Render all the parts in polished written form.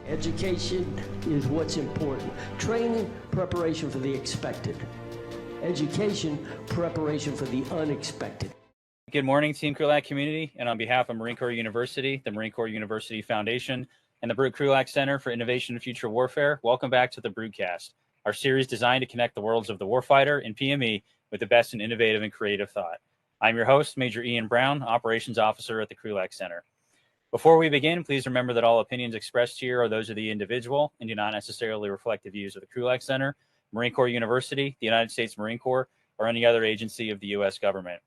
Education is what's important. Training, preparation for the expected. Education, preparation for the unexpected. Good morning, Team Krulak community, and on behalf of Marine Corps University, the Marine Corps University Foundation, and the Krulak Center for Innovation and Future Warfare, welcome back to the Broadcast, our series designed to connect the worlds of the warfighter and PME with the best in innovative and creative thought. I'm your host, Major Ian Brown, Operations Officer at the Krulak Center. Before we begin, please remember that all opinions expressed here are those of the individual and do not necessarily reflect the views of the Krulak Center, Marine Corps University, the United States Marine Corps, or any other agency of the U.S. government.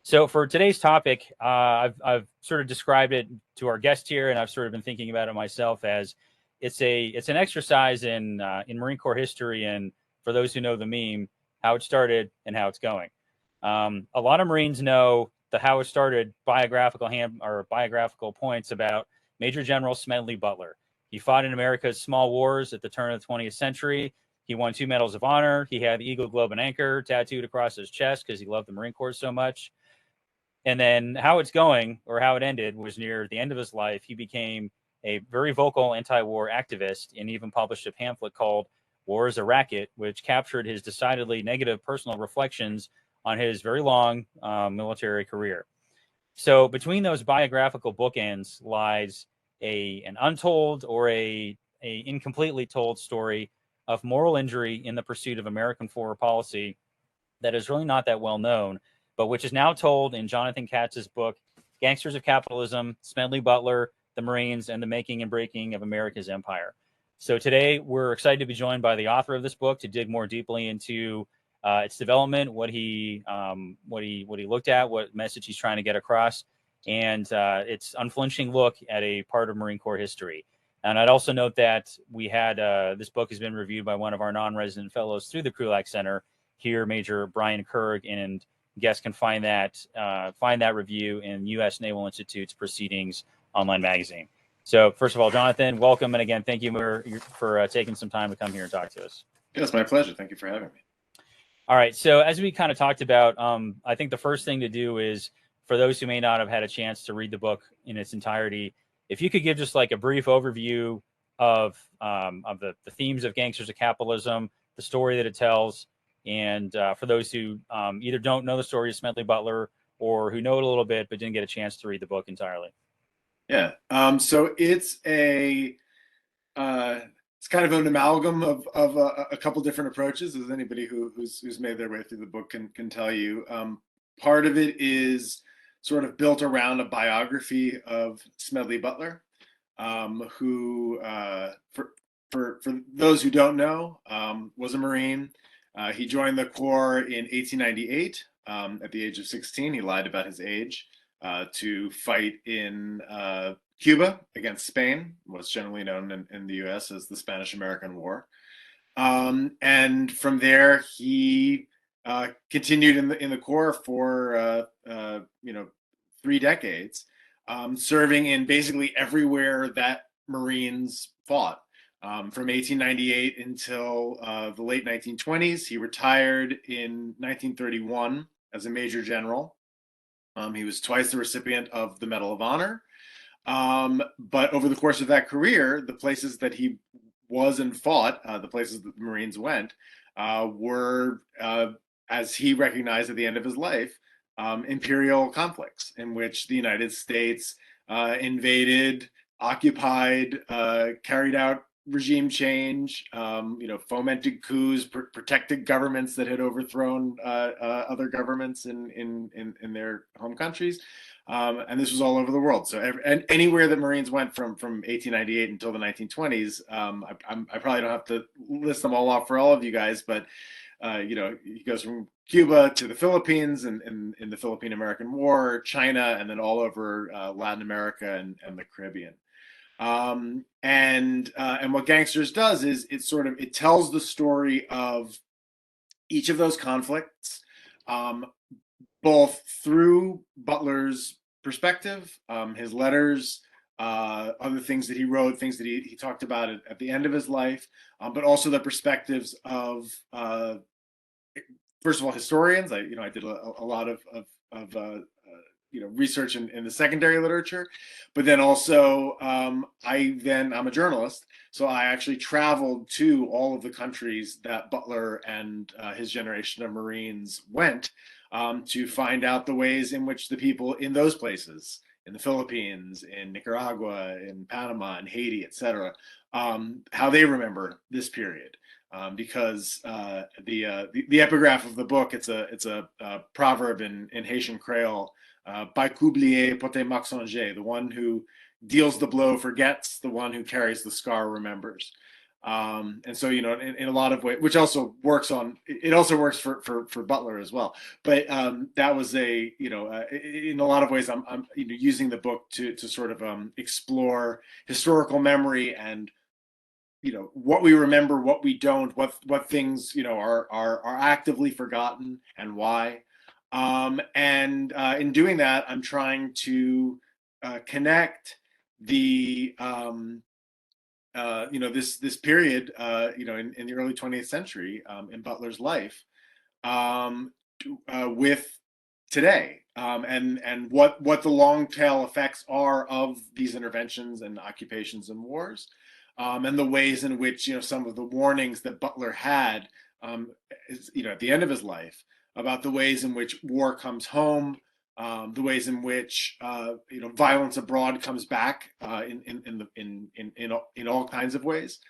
So for today's topic, I've sort of described it to our guest here, and I've sort of been thinking about it myself as it's an exercise in Marine Corps history, and for those who know the meme, how it started and how it's going. A lot of Marines know the how it started biographical points about Major General Smedley Butler. He fought in America's small wars at the turn of the 20th century. He won 2 Medals of Honor. He had the Eagle, Globe, and Anchor tattooed across his chest because he loved the Marine Corps so much. And then how it's going, or how it ended, was near the end of his life. He became a very vocal anti-war activist and even published a pamphlet called War is a Racket, which captured his decidedly negative personal reflections on his very long military career. So between those biographical bookends lies an untold or a incompletely told story of moral injury in the pursuit of American foreign policy that is really not that well known, but which is now told in Jonathan Katz's book, Gangsters of Capitalism, Smedley Butler, the Marines, and the Making and Breaking of America's Empire. So today we're excited to be joined by the author of this book to dig more deeply into its development, what he looked at, what message he's trying to get across, and its unflinching look at a part of Marine Corps history. And I'd also note that we had this book has been reviewed by one of our non-resident fellows through the Krulak Center here, Major Brian Kerg, and guests can find that review in U.S. Naval Institute's Proceedings online magazine. So first of all, Jonathan, welcome, and again, thank you for taking some time to come here and talk to us. Yeah, it's my pleasure. Thank you for having me. All right. So as we kind of talked about, I think the first thing to do is, for those who may not have had a chance to read the book in its entirety, if you could give just like a brief overview of the themes of Gangsters of Capitalism, the story that it tells, and for those who either don't know the story of Smedley Butler or who know it a little bit but didn't get a chance to read the book entirely. Yeah. So it's it's kind of an amalgam of a couple different approaches, as anybody who's made their way through the book can tell you. Part of it is sort of built around a biography of Smedley Butler, who, for those who don't know, was a Marine. He joined the Corps in 1898 at the age of 16. He lied about his age to fight in Cuba against Spain, what's generally known in the U.S. as the Spanish-American War. And from there, he continued in the Corps for 3 decades, serving in basically everywhere that Marines fought. From 1898 until the late 1920s, he retired in 1931 as a Major General. He was twice the recipient of the Medal of Honor. But over the course of that career, the places that he was and fought, the places that the Marines went, were, as he recognized at the end of his life, imperial conflicts in which the United States invaded, occupied, carried out regime change, fomented coups, protected governments that had overthrown other governments in their home countries, and this was all over the world. So anywhere that Marines went from 1898 until the 1920s, I probably don't have to list them all off for all of you guys, but he goes from Cuba to the Philippines and in the Philippine-American War, China, and then all over Latin America and the Caribbean. And what Gangsters does is it tells the story of each of those conflicts, both through Butler's perspective, his letters, other things that he wrote, things that he talked about at the end of his life, but also the perspectives of, first of all, historians. I did a lot of research in the secondary literature, but then also I'm a journalist, so I actually traveled to all of the countries that Butler and his generation of Marines went, to find out the ways in which the people in those places, in the Philippines, in Nicaragua, in Panama, in Haiti, etc., how they remember this period. Because the epigraph of the book, it's a proverb in Haitian Creole, "Pas qu'oublier pote mak songer," the one who deals the blow forgets, the one who carries the scar remembers. And so, in a lot of ways, which also works for Butler as well. But that was in a lot of ways, I'm using the book to sort of explore historical memory and what we remember, what we don't, what things are actively forgotten and why. And in doing that, I'm trying to connect the this period in the early 20th century in Butler's life with today, and what the long tail effects are of these interventions and occupations and wars, and the ways in which some of the warnings that Butler had at the end of his life about the ways in which war comes home, the ways in which violence abroad comes back in all kinds of ways,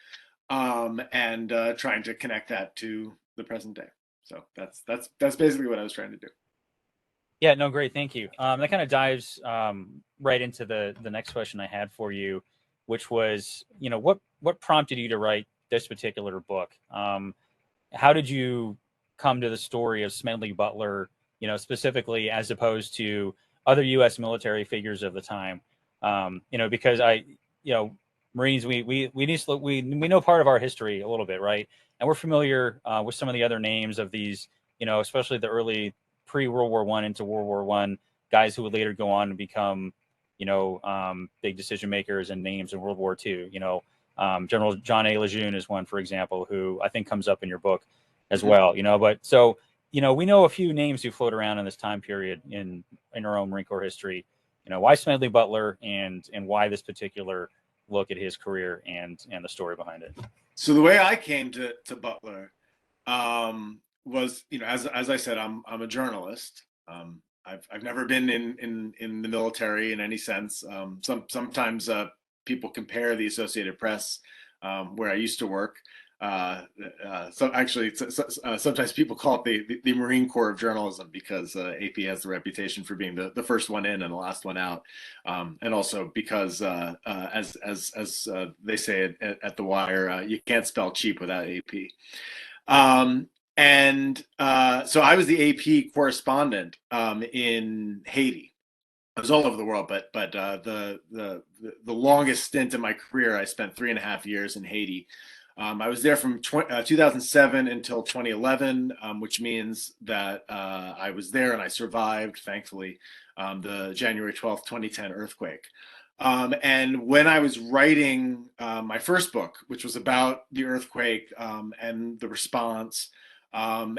and trying to connect that to the present day. So that's basically what I was trying to do. Yeah, no, great, thank you. That kind of dives right into the next question I had for you, which was, what prompted you to write this particular book? How did you come to the story of Smedley Butler, specifically, as opposed to other U.S. military figures of the time? Because Marines, we know part of our history a little bit, right? And we're familiar with some of the other names of these, especially the early pre-World War I into World War I guys who would later go on to become, big decision makers and names in World War II. General John A. Lejeune is one, for example, who I think comes up in your book as well. But so we know a few names who float around in this time period in our own Marine Corps history. Why Smedley Butler, and why this particular look at his career and the story behind it? So the way I came to Butler was, as I said, I'm a journalist. I've never been in the military in any sense. Sometimes people compare the Associated Press, where I used to work. Sometimes people call it the Marine Corps of journalism, because AP has the reputation for being the first one in and the last one out, and also because as they say at the Wire, you can't spell cheap without AP. So I was the AP correspondent in Haiti. I was all over the world, but the longest stint in my career, I spent 3.5 years in Haiti. I was there from 2007 until 2011, which means that I was there and I survived, thankfully, the January 12th, 2010 earthquake. And when I was writing my first book, which was about the earthquake and the response, and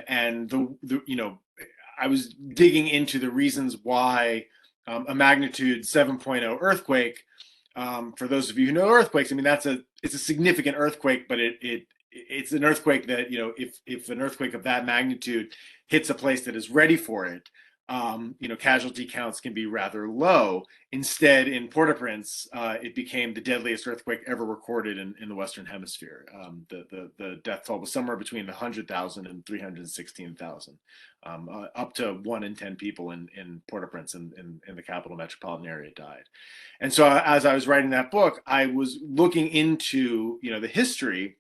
I was digging into the reasons why a magnitude 7.0 earthquake. For those of you who know earthquakes, I mean, it's a significant earthquake, but it's an earthquake that, if an earthquake of that magnitude hits a place that is ready for it, casualty counts can be rather low. Instead, in Port-au-Prince, it became the deadliest earthquake ever recorded in the Western Hemisphere. The death toll was somewhere between 100,000 and 316,000, up to 1 in 10 people in Port-au-Prince in the capital metropolitan area died. And so as I was writing that book, I was looking into the history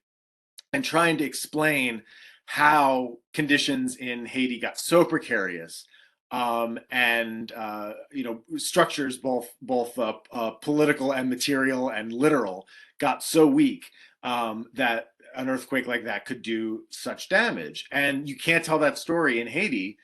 and trying to explain how conditions in Haiti got so precarious, and structures both political and material and literal got so weak that an earthquake like that could do such damage. And you can't tell that story in Haiti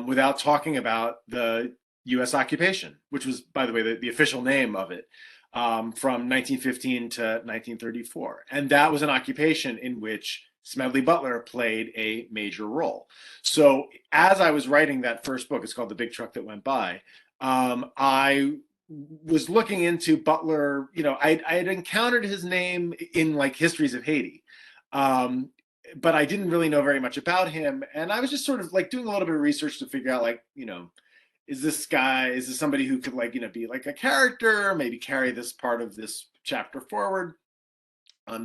without talking about the U.S. occupation, which was, by the way, the official name of it, from 1915 to 1934. And that was an occupation in which Smedley Butler played a major role. So as I was writing that first book, it's called The Big Truck That Went By, I was looking into Butler. I had encountered his name in like histories of Haiti, but I didn't really know very much about him. And I was just sort of like doing a little bit of research to figure out like, is this somebody who could like, be like a character, maybe carry this part of this chapter forward?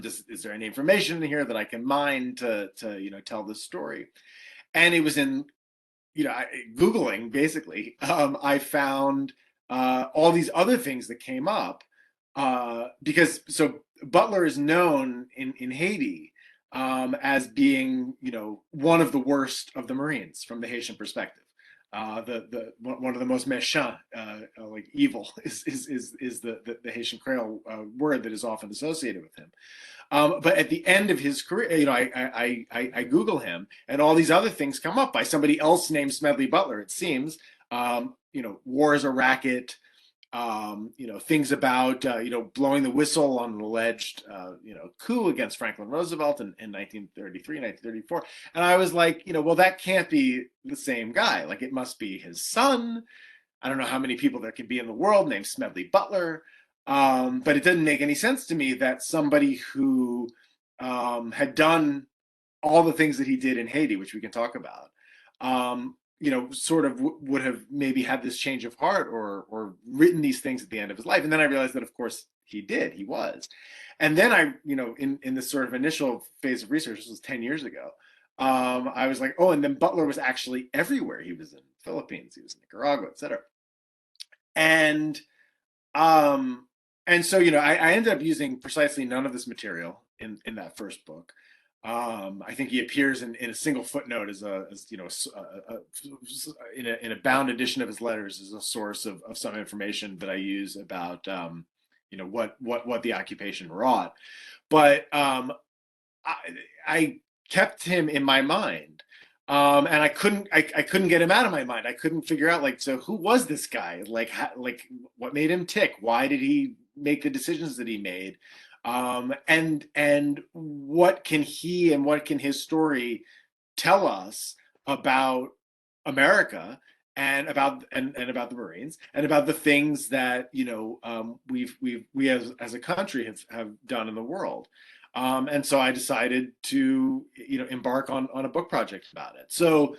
Is there any information in here that I can mine to tell this story? And it was in, Googling basically, I found all these other things that came up because so Butler is known in Haiti as being, one of the worst of the Marines from the Haitian perspective. One of the most méchant, like evil, is the Haitian Creole word that is often associated with him. But at the end of his career, I Google him, and all these other things come up by somebody else named Smedley Butler. It seems, war is a racket. Things about blowing the whistle on an alleged coup against Franklin Roosevelt in 1933, 1934. And I was like, well, that can't be the same guy. Like, it must be his son. I don't know how many people there could be in the world named Smedley Butler. But it didn't make any sense to me that somebody who had done all the things that he did in Haiti, which we can talk about, sort of would have maybe had this change of heart or written these things at the end of his life. And then I realized that, of course, he was. And then I, in this sort of initial phase of research, this was 10 years ago, I was like, oh, and then Butler was actually everywhere. He was in the Philippines, he was in Nicaragua, et cetera. And so, I ended up using precisely none of this material in that first book. I think he appears in a single footnote in a bound edition of his letters as a source of some information that I use about what the occupation wrought. But I kept him in my mind, and I couldn't get him out of my mind. I couldn't figure out like, so who was this guy? Like what made him tick? Why did he make the decisions that he made? And what can he and what can his story tell us about America and about the Marines and about the things that we as a country have done in the world. And so I decided to embark on a book project about it. So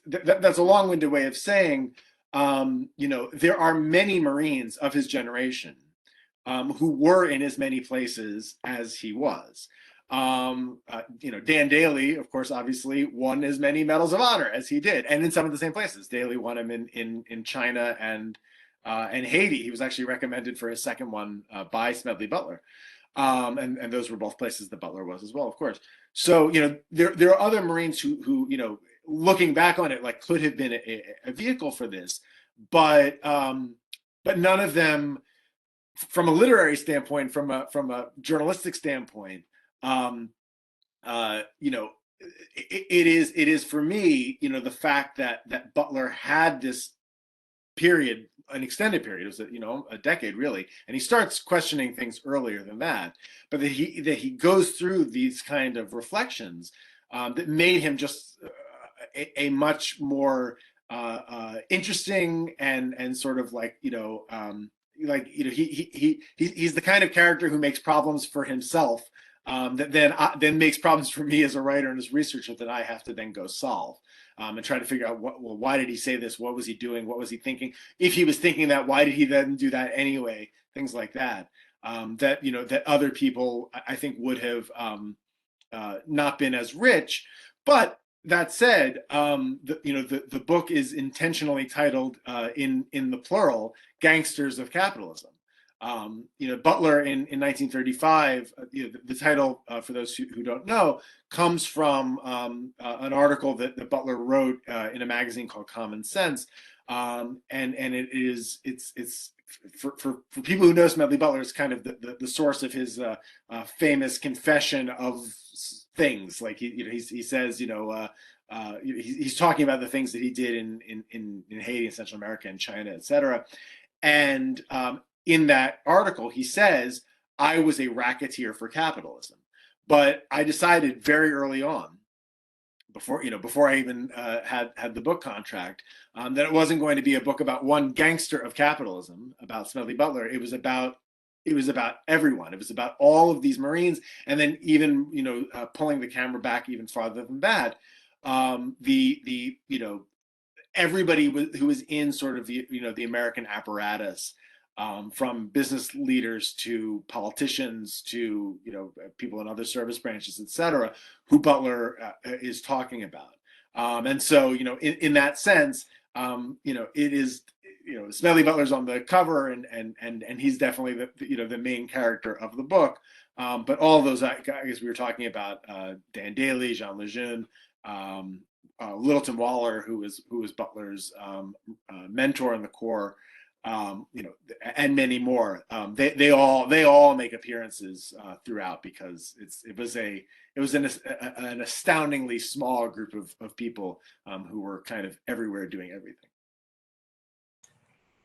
that's a long-winded way of saying there are many Marines of his generation who were in as many places as he was. Dan Daly, of course, obviously won as many medals of honor as he did, and in some of the same places. Daly won him in China and Haiti. He was actually recommended for his second one by Smedley Butler, and those were both places that Butler was as well, of course. So there are other Marines who looking back on it, like could have been a vehicle for this, but none of them, from a literary standpoint, from a journalistic standpoint, it is for me, the fact that Butler had this period, an extended period, it was a decade really, and he starts questioning things earlier than that, but that he goes through these kind of reflections that made him just a much more interesting and sort of like he's the kind of character who makes problems for himself that then makes problems for me as a writer and as a researcher that I have to then go solve and try to figure out why did he say this? What was he doing? What was he thinking? If he was thinking that, why did he then do that anyway? Things like that. That other people I think would have not been as rich. But that said, the book is intentionally titled in the plural, Gangsters of Capitalism. Butler in 1935, the title, for those who don't know, comes from an article that Butler wrote in a magazine called Common Sense. And it's for people who know Smedley Butler, it's kind of the source of his famous confession of things. Like he says, he's talking about the things that he did in Haiti and Central America and China, et cetera. And in that article, he says, I was a racketeer for capitalism. But I decided very early on before I even had the book contract, that it wasn't going to be a book about one gangster of capitalism, about Smedley Butler. It was about everyone. It was about all of these Marines, and then even pulling the camera back even farther than that, everybody who was in sort of the American apparatus, from business leaders to politicians to people in other service branches, etc., who Butler is talking about. And so in that sense, it is Smedley Butler's on the cover, and he's definitely the main character of the book. But all of those, I guess we were talking about Dan Daly, Jean Lejeune, Littleton Waller, who was Butler's mentor in the Corps, and many more. They all make appearances throughout, because it was an astoundingly small group of people who were kind of everywhere doing everything.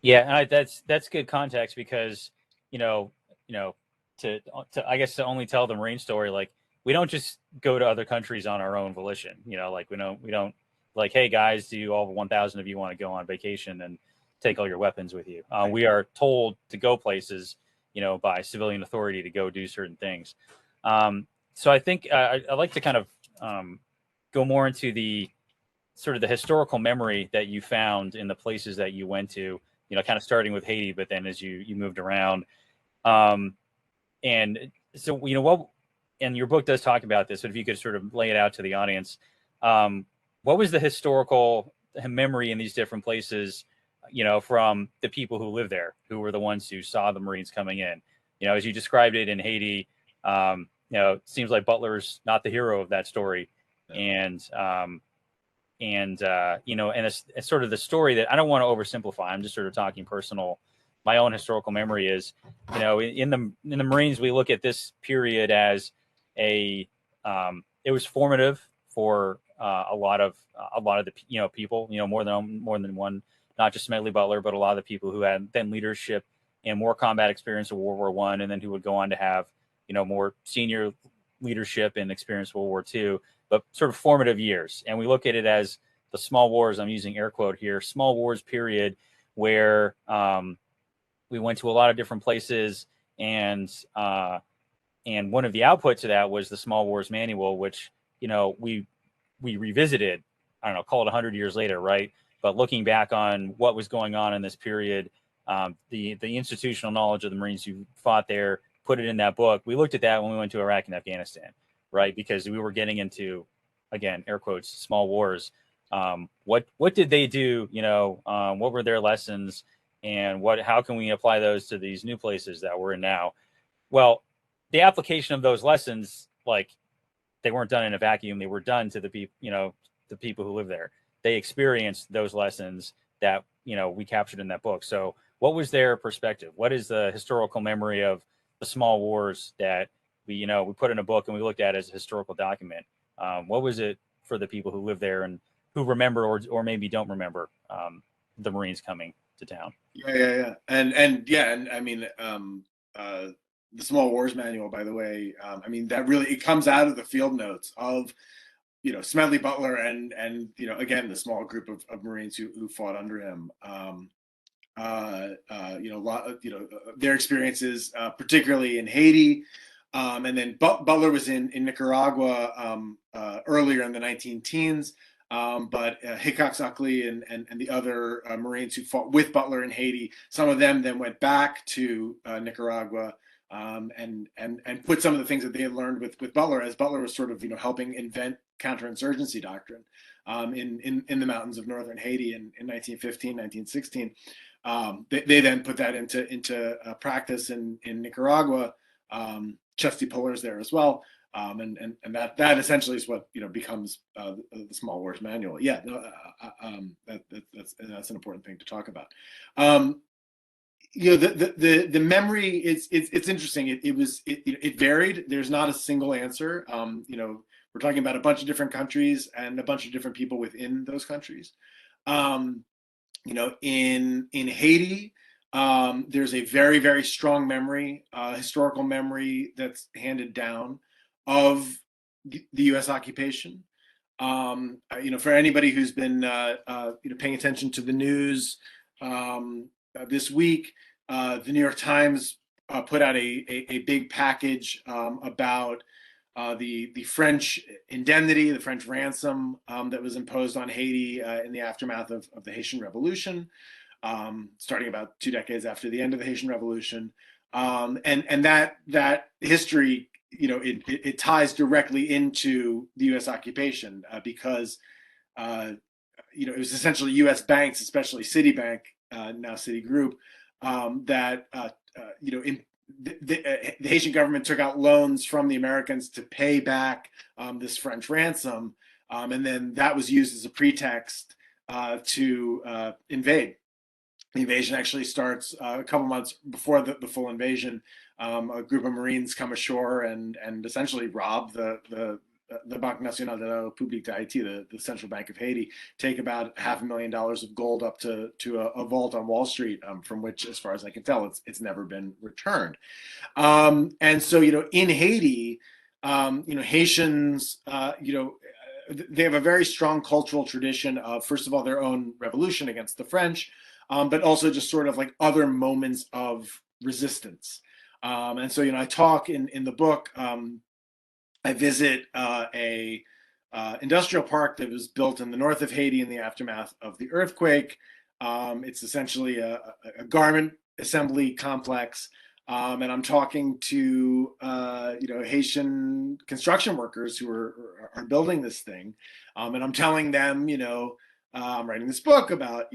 Yeah, and that's good context, because to I guess to only tell the Marine story, like, we don't just go to other countries on our own volition. Like, we don't like, hey guys, do all 1,000 of you want to go on vacation and take all your weapons with you? Right. We are told to go places, by civilian authority to go do certain things. So I think I'd like to kind of go more into the sort of the historical memory that you found in the places that you went to, kind of starting with Haiti, but then as you moved around. And so, what, and your book does talk about this, but if you could sort of lay it out to the audience, what was the historical memory in these different places, from the people who live there, who were the ones who saw the Marines coming in? As you described it in Haiti, it seems like Butler's not the hero of that story. And it's sort of the story that I don't want to oversimplify. I'm just sort of talking personal. My own historical memory is, in the Marines, we look at this period as it was formative for a lot of the people, more than one, not just Smedley Butler, but a lot of the people who had then leadership and more combat experience of World War I, and then who would go on to have more senior leadership and experience of World War II, but sort of formative years. And we look at it as the small wars. I'm using air quote here, small wars period, where we went to a lot of different places, and one of the outputs of that was the Small Wars Manual, which we revisited. I don't know, call it 100 years later, right? But looking back on what was going on in this period, the institutional knowledge of the Marines who fought there, put it in that book. We looked at that when we went to Iraq and Afghanistan, right? Because we were getting into, again, air quotes, small wars. What did they do? What were their lessons? And how can we apply those to these new places that we're in now? Well, the application of those lessons, like, they weren't done in a vacuum. They were done to the people who live there. They experienced those lessons that we captured in that book. So, what was their perspective? What is the historical memory of the small wars that we put in a book and we looked at as a historical document? What was it for the people who live there and who remember or maybe don't remember the Marines coming to town? Yeah. And I mean, the Small Wars Manual, by the way, I mean, that really, it comes out of the field notes of, Smedley Butler and again, the small group of Marines who fought under him. Their experiences, particularly in Haiti. And then Butler was in Nicaragua earlier in the 19-teens. But Hickox Uckley and the other Marines who fought with Butler in Haiti, some of them then went back to Nicaragua and put some of the things that they had learned with Butler, as Butler was sort of helping invent counterinsurgency doctrine in the mountains of northern Haiti in 1915, 1916. They then put that into practice in Nicaragua. Chesty Puller's there as well. And that essentially is what becomes the Small Wars Manual. Yeah, that's an important thing to talk about. The memory it's interesting. It varied. There's not a single answer. We're talking about a bunch of different countries and a bunch of different people within those countries. In Haiti, there's a very, very strong memory, historical memory that's handed down of the U.S. occupation. For anybody who's been paying attention to the news this week, the New York Times put out a big package about the French indemnity, the French ransom that was imposed on Haiti in the aftermath of the Haitian Revolution, starting about 2 decades after the end of the Haitian Revolution, and that history, it ties directly into the U.S. occupation because it was essentially U.S. banks, especially Citibank, now Citigroup, that the Haitian government took out loans from the Americans to pay back this French ransom, and then that was used as a pretext to invade. The invasion actually starts a couple months before the full invasion. A group of Marines come ashore and essentially rob the Banque Nationale de la République d'Haïti, the central bank of Haiti, take about $500,000 of gold up to a vault on Wall Street, from which, as far as I can tell, it's never been returned. And so, in Haiti, Haitians, they have a very strong cultural tradition of, first of all, their own revolution against the French, but also just sort of like other moments of resistance. And so, I talk in the book. I visit a industrial park that was built in the north of Haiti in the aftermath of the earthquake. It's essentially a garment assembly complex, and I'm talking to Haitian construction workers who are building this thing, and I'm telling them, I'm writing this book about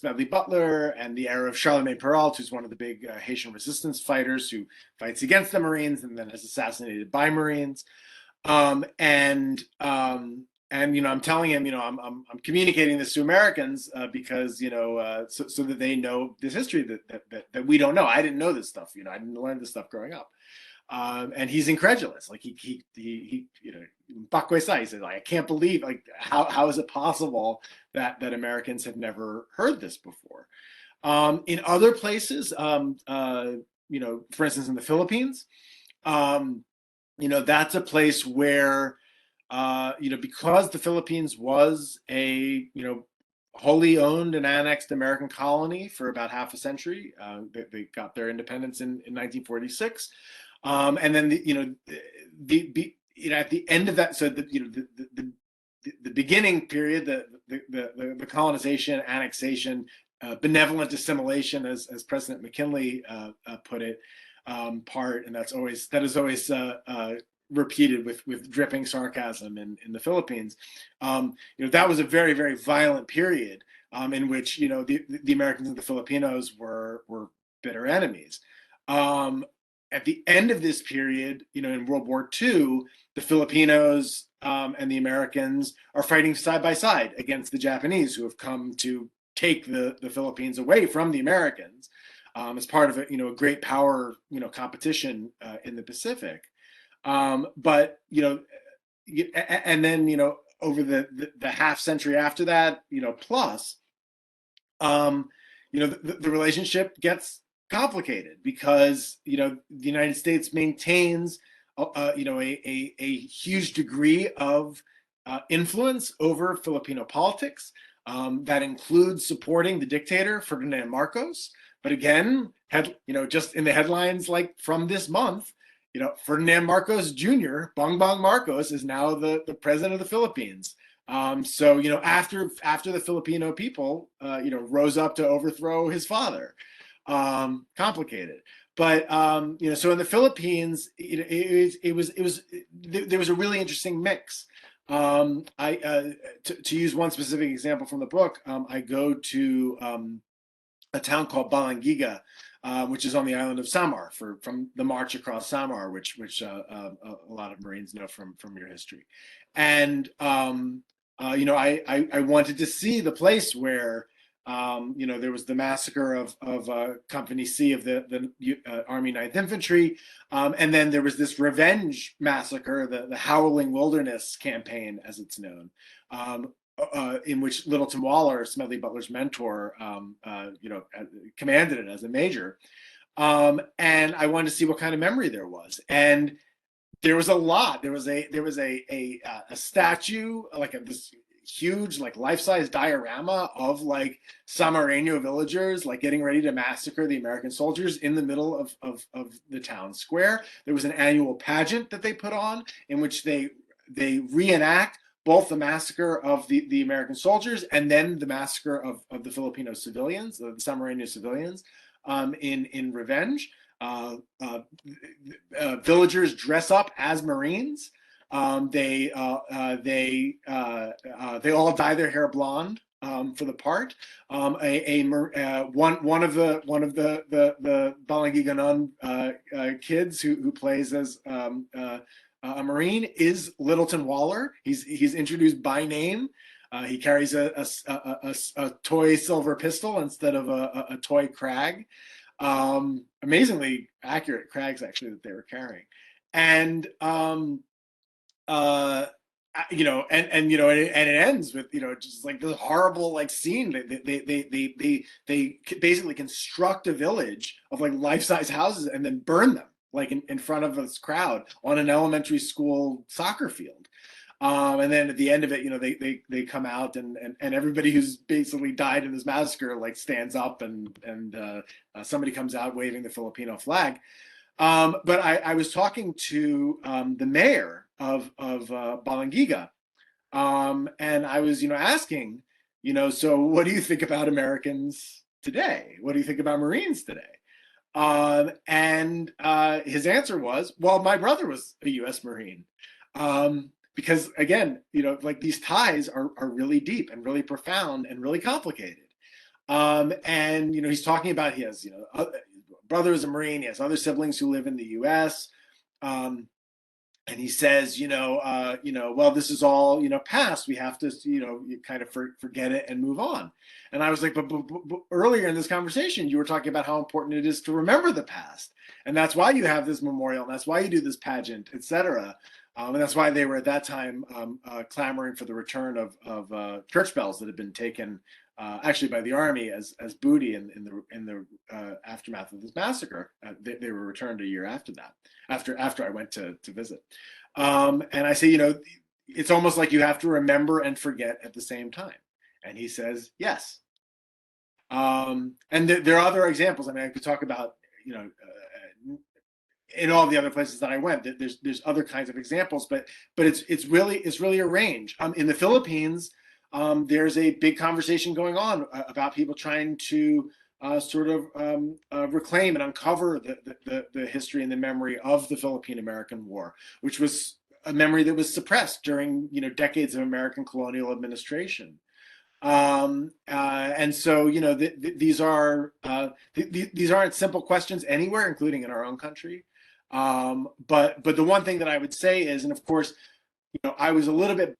Family Butler and the era of Charlemagne Perrault, who's one of the big Haitian resistance fighters who fights against the Marines and then is assassinated by Marines. I'm telling him, I'm communicating this to Americans because so that they know this history that we don't know. I didn't know this stuff. I didn't learn this stuff growing up. And he's incredulous. Like he says, like, I can't believe, like, how is it possible that Americans have never heard this before? In other places, for instance, in the Philippines, that's a place where, because the Philippines was a, wholly owned and annexed American colony for about half a century. They got their independence in 1946. And then at the end of that, so the beginning period, the colonization, annexation, benevolent assimilation, as President McKinley put it, part, and that is always repeated with dripping sarcasm in the Philippines. That was a very, very violent period in which the Americans and the Filipinos were bitter enemies. At the end of this period, in World War II, the Filipinos and the Americans are fighting side by side against the Japanese, who have come to take the Philippines away from the Americans as part of a great power competition in the Pacific. But and then over the half century after that, plus, the relationship gets complicated because the United States maintains a huge degree of influence over Filipino politics that includes supporting the dictator Ferdinand Marcos. But again, just in the headlines, like from this month, Ferdinand Marcos Jr., Bongbong Marcos, is now the president of the Philippines. So after the Filipino people rose up to overthrow his father. Complicated, but so in the Philippines, there was a really interesting mix. To use one specific example from the book, I go to a town called Balangiga, which is on the island of Samar, from the march across Samar, which a lot of Marines know from your history, and I wanted to see the place where there was the massacre of Company C of the Army 9th Infantry, and then there was this revenge massacre, the Howling Wilderness Campaign, as it's known, in which Littleton Waller, Smedley Butler's mentor, commanded it as a major. And I wanted to see what kind of memory there was. And There was a lot. There was a statue, like this huge, like life-size diorama of like Samareño villagers like getting ready to massacre the American soldiers in the middle of the town square. There was an annual pageant that they put on in which they reenact both the massacre of the American soldiers and then the massacre of the Filipino civilians, the Samareño civilians, in revenge. Villagers dress up as Marines. They all dye their hair blonde for the part. One of the Balangiganon kids who plays as a Marine is Littleton Waller. He's introduced by name. He carries a toy silver pistol instead of a toy crag. Amazingly accurate crags actually that they were carrying, and it ends with just like this horrible like scene. They basically construct a village of like life-size houses and then burn them like in front of this crowd on an elementary school soccer field. And then at the end of it, they come out and everybody who's basically died in this massacre like stands up and somebody comes out waving the Filipino flag. But I was talking to the mayor of Balangiga, and I was asking, so what do you think about Americans today? What do you think about Marines today? And his answer was, well, my brother was a U.S. Marine. Because again, like these ties are really deep and really profound and really complicated. And he's talking about he has brother is a Marine, he has other siblings who live in the U.S. And he says, well, this is all past. We have to kind of forget it and move on. And I was like, but earlier in this conversation, you were talking about how important it is to remember the past, and that's why you have this memorial, and that's why you do this pageant, etc. And that's why they were at that time clamoring for the return of church bells that had been taken actually by the army as booty in the aftermath of this massacre. They were returned a year after that, after I went to visit. And I say, it's almost like you have to remember and forget at the same time. And he says, yes. And there are other examples. I mean, I could talk about, in all the other places that I went, there's other kinds of examples, but it's really a range. In the Philippines, there's a big conversation going on about people trying to reclaim and uncover the history and the memory of the Philippine-American War, which was a memory that was suppressed during decades of American colonial administration. And so these aren't simple questions anywhere, including in our own country. But the one thing that I would say is, and of course, I was a little bit,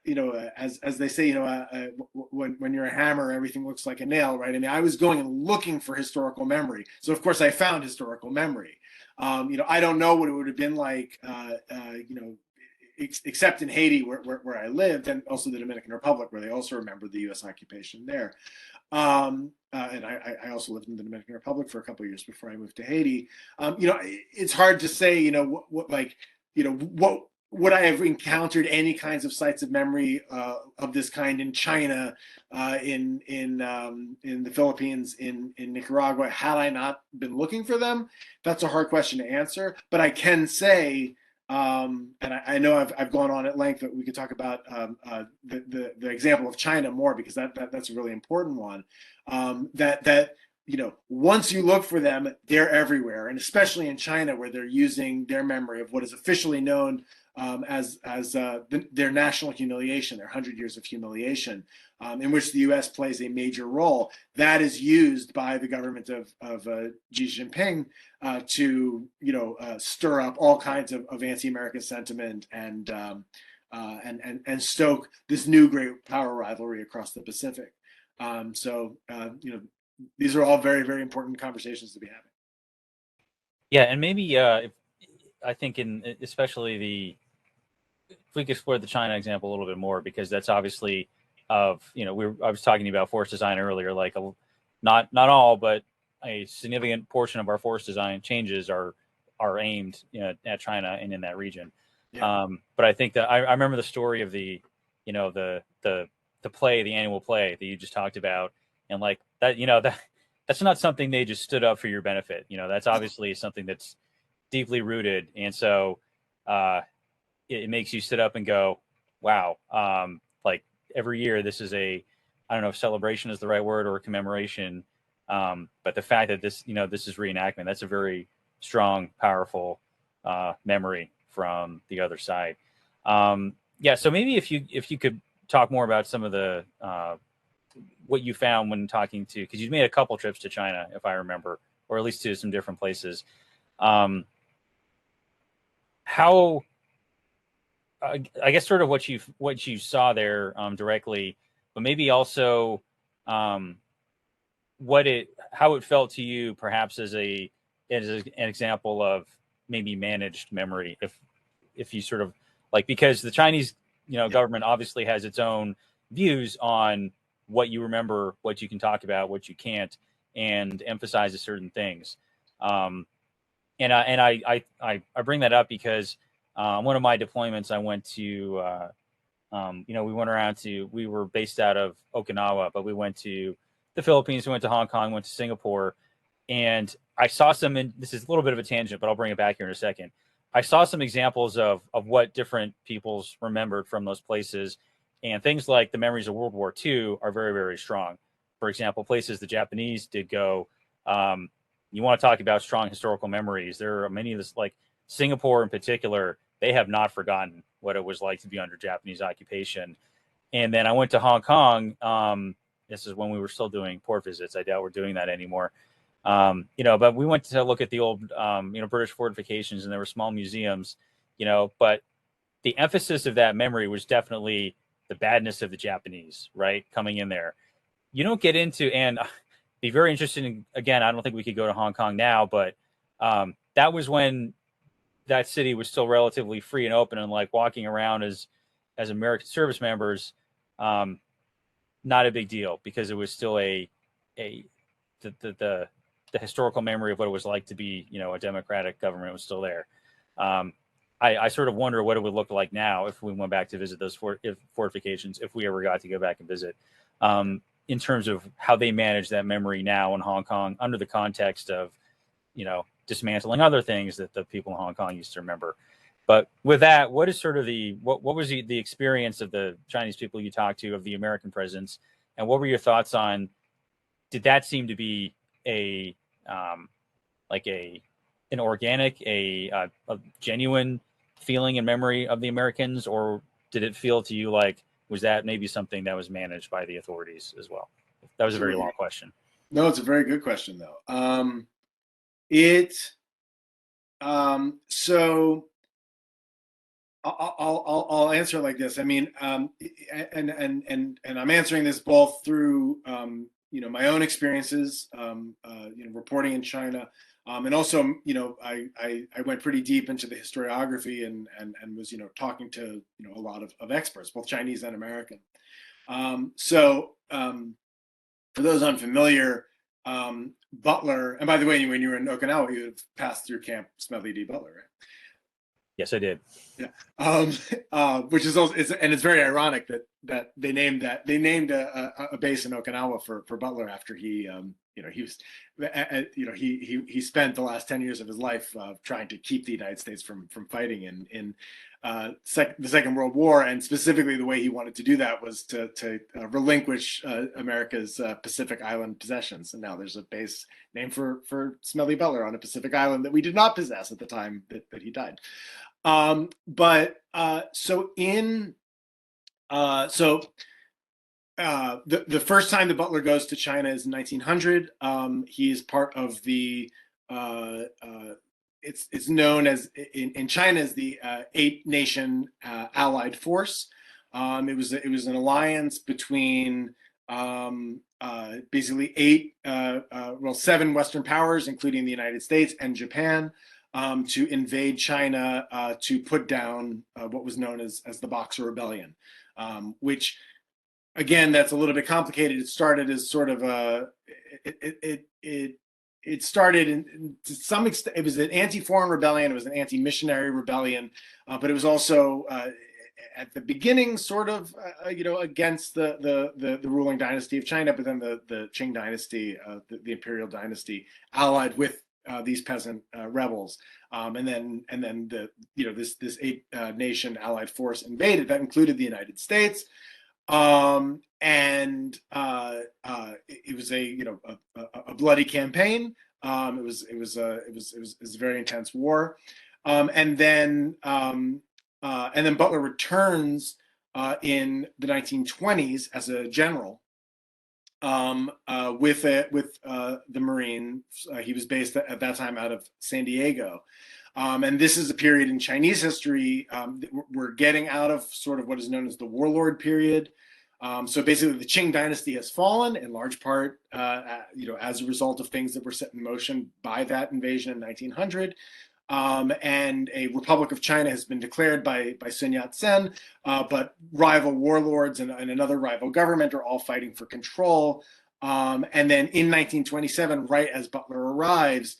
as they say, when you're a hammer, everything looks like a nail, right? I mean, I was going and looking for historical memory. So of course I found historical memory. I don't know what it would have been like, except in Haiti, where I lived, and also the Dominican Republic, where they also remember the U.S. occupation there. And I also lived in the Dominican Republic for a couple of years before I moved to Haiti. It's hard to say, what would I have encountered any kinds of sites of memory of this kind in China, in the Philippines, in Nicaragua, had I not been looking for them? That's a hard question to answer, but I can say, and I know I've gone on at length, but we could talk about the example of China more, because that's a really important one. That once you look for them, they're everywhere, and especially in China, where they're using their memory of what is officially known as their national humiliation, their 100 years of humiliation, in which the U.S. plays a major role. That is used by the government of Xi Jinping to stir up all kinds of anti-American sentiment and stoke this new great power rivalry across the Pacific. These are all very, very important conversations to be having. Yeah, and maybe I think especially if we could explore the China example a little bit more, because that's obviously I was talking about forest design earlier, like not all, but a significant portion of our forest design changes are are aimed, at China and in that region. Yeah. But I think that I remember the story of the play, the annual play that you just talked about, and like that, that's not something they just stood up for your benefit. That's obviously something that's deeply rooted, and so it makes you sit up and go, wow, like every year this is I don't know if celebration is the right word or a commemoration, but the fact that this is reenactment, that's a very strong, powerful memory from the other side. Yeah, so maybe if you could talk more about some of the what you found when talking to, because you made a couple trips to China, if I remember, or at least to some different places. How I guess sort of what you saw there directly, but maybe also how it felt to you, perhaps as an example of maybe managed memory, if you sort of like, because the Chinese government obviously has its own views on what you remember, what you can talk about, what you can't, and emphasizes certain things. And I bring that up because one of my deployments, I went to, we were based out of Okinawa, but we went to the Philippines, we went to Hong Kong, went to Singapore, and I saw this is a little bit of a tangent, but I'll bring it back here in a second. I saw some examples of what different peoples remembered from those places, and things like the memories of World War II are very, very strong. For example, places the Japanese did go, you want to talk about strong historical memories. There are many of this, like Singapore in particular, they have not forgotten what it was like to be under Japanese occupation. And then I went to Hong Kong. This is when we were still doing port visits. I doubt we're doing that anymore. But we went to look at the old, British fortifications, and there were small museums, but the emphasis of that memory was definitely the badness of the Japanese, right? Coming in there. You don't get into, and be very interesting. Again, I don't think we could go to Hong Kong now, but that was when that city was still relatively free and open, and like walking around as American service members, not a big deal, because it was still the historical memory of what it was like to be, a democratic government was still there. I sort of wonder what it would look like now if we went back to visit those fortifications, if we ever got to go back and visit, in terms of how they manage that memory now in Hong Kong under the context of, dismantling other things that the people in Hong Kong used to remember. But with that, what is sort of what was the experience of the Chinese people you talked to, of the American presence, and what were your thoughts on? Did that seem to be an organic, a genuine feeling and memory of the Americans, or did it feel to you like, was that maybe something that was managed by the authorities as well? That was a very long question. No, it's a very good question though. So I'll answer it like this. I mean, and I'm answering this both through my own experiences, reporting in China, and also I went pretty deep into the historiography and was talking to a lot of experts, both Chinese and American. So for those unfamiliar, Butler, and by the way, when you were in Okinawa, you have passed through Camp Smedley D. Butler, right? Yes, I did. Yeah. Which is also, it's very ironic that they named a base in Okinawa for Butler after he spent the last 10 years of his life trying to keep the United States from fighting in the Second World War, and specifically the way he wanted to do that was to relinquish America's Pacific Island possessions. And now there's a base named for Smedley Butler on a Pacific Island that we did not possess at the time that he died. The first time the Butler goes to China is in 1900. He is part of the it's known as in China as the 8-nation allied force. It was an alliance between basically 7 Western powers, including the United States and Japan, to invade China to put down what was known as the Boxer Rebellion, which, again, that's a little bit complicated. It started as sort of it started to some extent. It was an anti-foreign rebellion. It was an anti-missionary rebellion, but it was also at the beginning sort of against the ruling dynasty of China. But then the Qing dynasty, the imperial dynasty, allied with these peasant rebels, and then this eight nation allied force invaded. That included the United States. And it was a bloody campaign. It was a very intense war. And then Butler returns in the 1920s as a general with the Marine. He was based at that time out of San Diego. And this is a period in Chinese history. We're getting out of sort of what is known as the warlord period. So basically, the Qing dynasty has fallen in large part, as a result of things that were set in motion by that invasion in 1900. And a Republic of China has been declared by Sun Yat-sen, but rival warlords and another rival government are all fighting for control. And then in 1927, right as Butler arrives,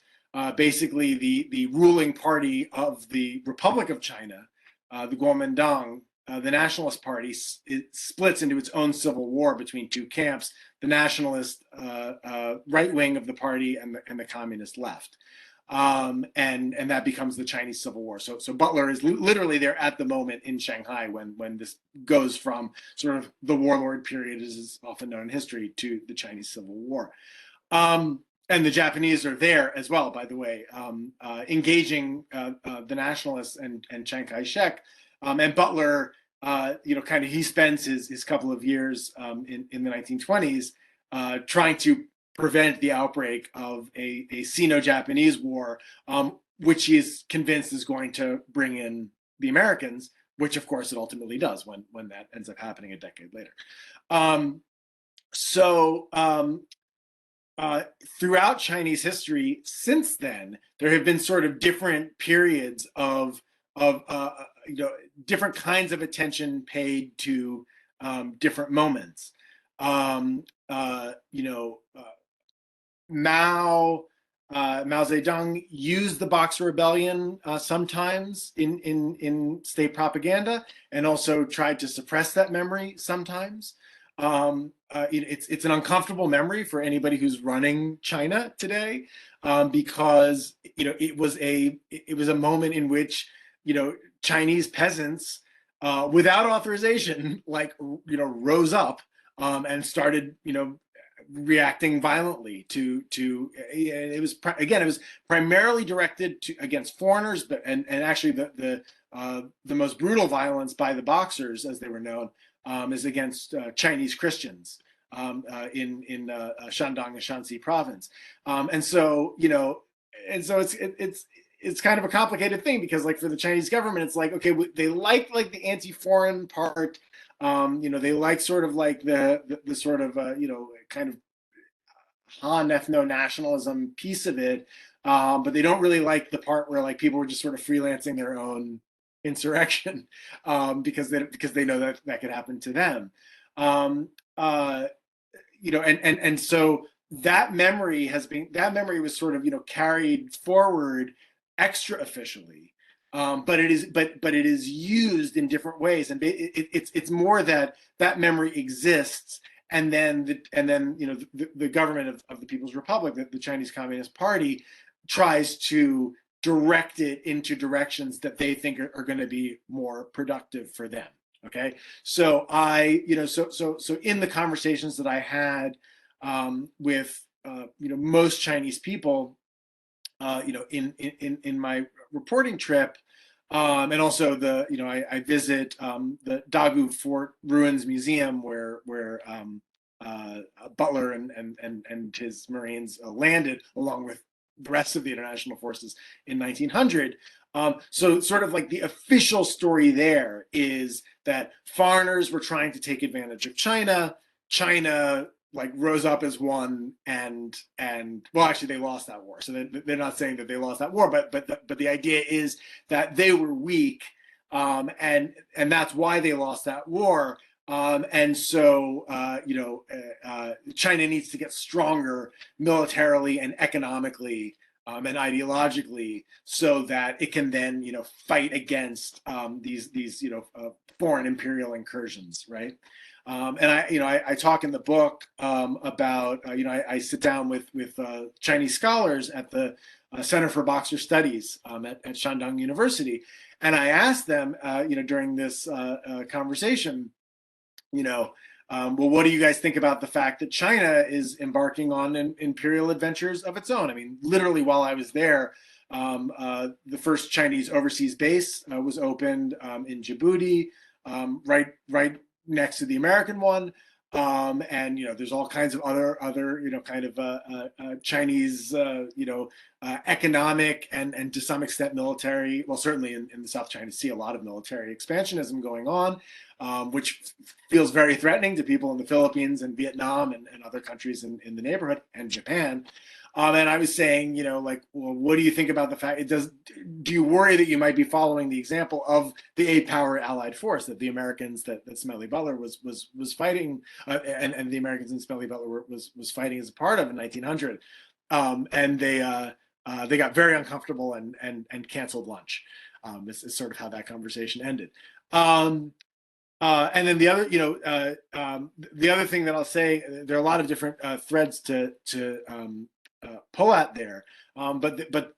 basically the ruling party of the Republic of China, the Kuomintang, the Nationalist Party, it splits into its own civil war between two camps: the nationalist right wing of the party and the communist left. And that becomes the Chinese Civil War. So Butler is literally there at the moment in Shanghai when this goes from sort of the warlord period, as is often known in history, to the Chinese Civil War. And the Japanese are there as well, by the way, engaging the nationalists and Chiang Kai-shek. And Butler, he spends his couple of years in the 1920s trying to prevent the outbreak of a Sino-Japanese war, which he is convinced is going to bring in the Americans, which of course it ultimately does when that ends up happening a decade later. Throughout Chinese history since then, there have been sort of different periods of different kinds of attention paid to different moments. Mao Zedong used the Boxer Rebellion sometimes in state propaganda, and also tried to suppress that memory sometimes. It's an uncomfortable memory for anybody who's running China today, because it was a moment in which Chinese peasants without authorization rose up and started reacting violently to it was primarily directed against foreigners, but and actually the most brutal violence by the Boxers, as they were known, is against Chinese Christians in Shandong and Shanxi province. And so it's kind of a complicated thing, because for the Chinese government, it's like, okay, they like the anti-foreign part. They like sort of the sort of kind of Han ethno-nationalism piece of it, but they don't really like the part where people were just sort of freelancing their own insurrection, because they know that could happen to them. And so that memory was sort of carried forward extra officially, but it is used in different ways, and it's more that memory exists, and then the government of the People's Republic, the Chinese Communist Party, tries to direct it into directions that they think are going to be more productive for them. Okay, so so in the conversations that I had with most Chinese people, in my reporting trip, and also I visit the Dagu Fort Ruins Museum where Butler and his Marines landed along with the rest of the international forces in 1900. So sort of the official story there is that foreigners were trying to take advantage of China. China rose up as one, and well, actually they lost that war. So they're not saying that they lost that war, but the idea is that they were weak, and that's why they lost that war. And so, China needs to get stronger militarily and economically and ideologically, so that it can then, fight against these foreign imperial incursions, right? And I talk in the book about, I sit down with Chinese scholars at the Center for Boxer Studies at Shandong University, and I asked them, during this conversation, well, what do you guys think about the fact that China is embarking on imperial adventures of its own? I mean, literally, while I was there, the first Chinese overseas base was opened in Djibouti, right next to the American one. And there's all kinds of other kind of Chinese economic and to some extent military, well, certainly in the South China Sea, a lot of military expansionism going on, which feels very threatening to people in the Philippines and Vietnam and other countries in the neighborhood, and Japan. And I was saying, well, what do you think about the fact do you worry that you might be following the example of the 8-power allied force that the Americans, that Smedley Butler was fighting, and the Americans in Smedley Butler was fighting as a part of in 1900, and they got very uncomfortable and canceled lunch. Is sort of how that conversation ended. And then the other thing that I'll say, there are a lot of different threads to pull at there, but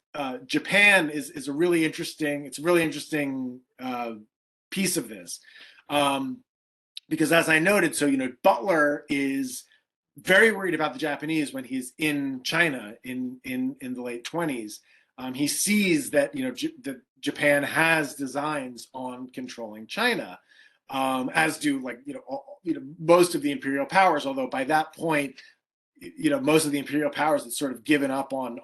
Japan is a really interesting. It's a really interesting piece of this, because as I noted, so Butler is very worried about the Japanese when he's in China in the late 20s. He sees that that Japan has designs on controlling China, as do most of the imperial powers. Although by that point, most of the imperial powers had sort of given up on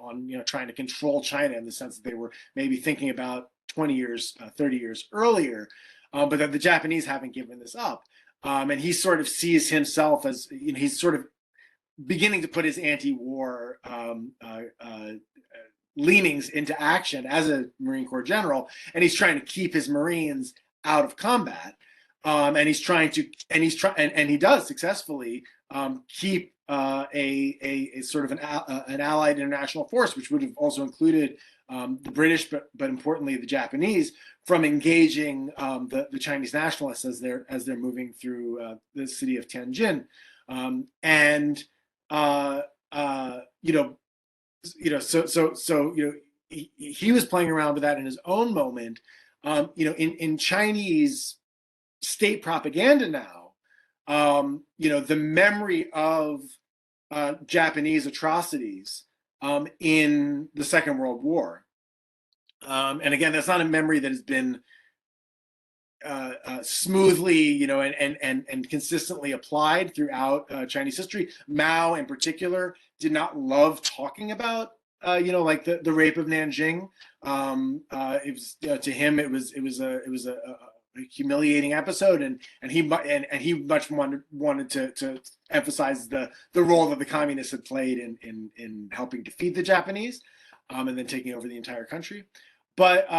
trying to control China, in the sense that they were maybe thinking about 20 years, 30 years earlier, but that the Japanese haven't given this up. And he sort of sees himself as, he's sort of beginning to put his anti-war leanings into action as a Marine Corps general, and he's trying to keep his Marines out of combat. And he does successfully keep a sort of an allied international force, which would have also included the British, but importantly the Japanese, from engaging the Chinese nationalists as they're moving through the city of Tianjin, he was playing around with that in his own moment. In Chinese state propaganda now, the memory of Japanese atrocities in the Second World War, and again, that's not a memory that has been smoothly, and consistently applied throughout Chinese history. Mao, in particular, did not love talking about, like the rape of Nanjing. It was, to him, it was a humiliating episode, and he much wanted to emphasize the role that the communists had played in helping defeat the Japanese, and then taking over the entire country. But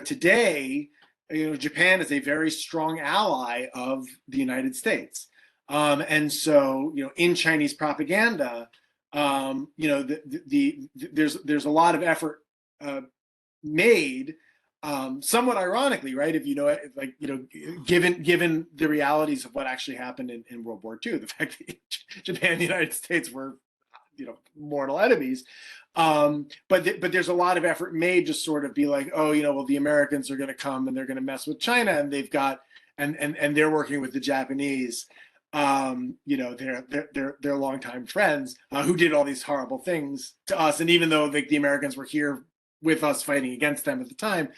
today, Japan is a very strong ally of the United States, and so in Chinese propaganda, there's a lot of effort made, somewhat ironically, right? If given the realities of what actually happened in World War II, the fact that Japan and the United States were mortal enemies. But there's a lot of effort made to sort of be like, oh, well, the Americans are going to come and they're going to mess with China, and they've got and they're working with the Japanese, they're longtime friends who did all these horrible things to us. And even though the Americans were here with us fighting against them at the time,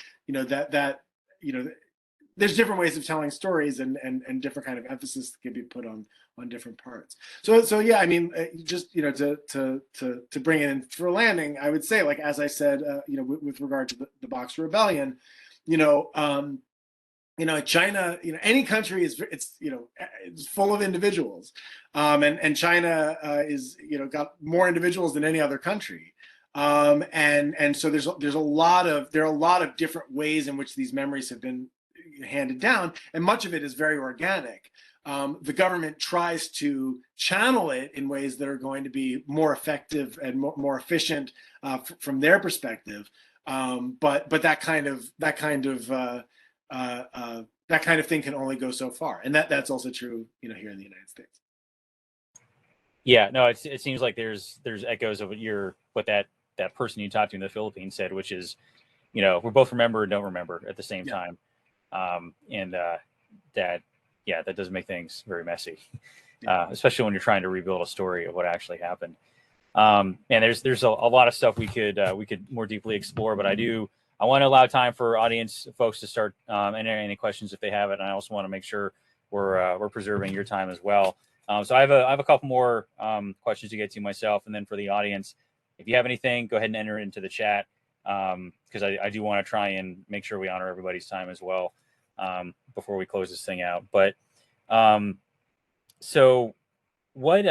there's different ways of telling stories and different kind of emphasis that can be put on different parts. So yeah, I mean, just to bring it in for a landing, I would say, like, as I said, with regard to the Boxer Rebellion, China, any country it's full of individuals, and China is got more individuals than any other country, and so there are a lot of different ways in which these memories have been handed down, and much of it is very organic. The government tries to channel it in ways that are going to be more effective and more efficient from their perspective. But that kind of thing can only go so far, and that's also true, here in the United States. Yeah, no, it seems like there's echoes of what that person you talked to in the Philippines said, which is, we're both remember and don't remember at the same time, and that does make things very messy, especially when you're trying to rebuild a story of what actually happened. And there's a lot of stuff we could more deeply explore, but I want to allow time for audience folks to start entering any questions if they have it, and I also want to make sure we're preserving your time as well. So I have a couple more questions to get to myself, and then for the audience, if you have anything, go ahead and enter it into the chat, because I do want to try and make sure we honor everybody's time as well before we close this thing out. But so what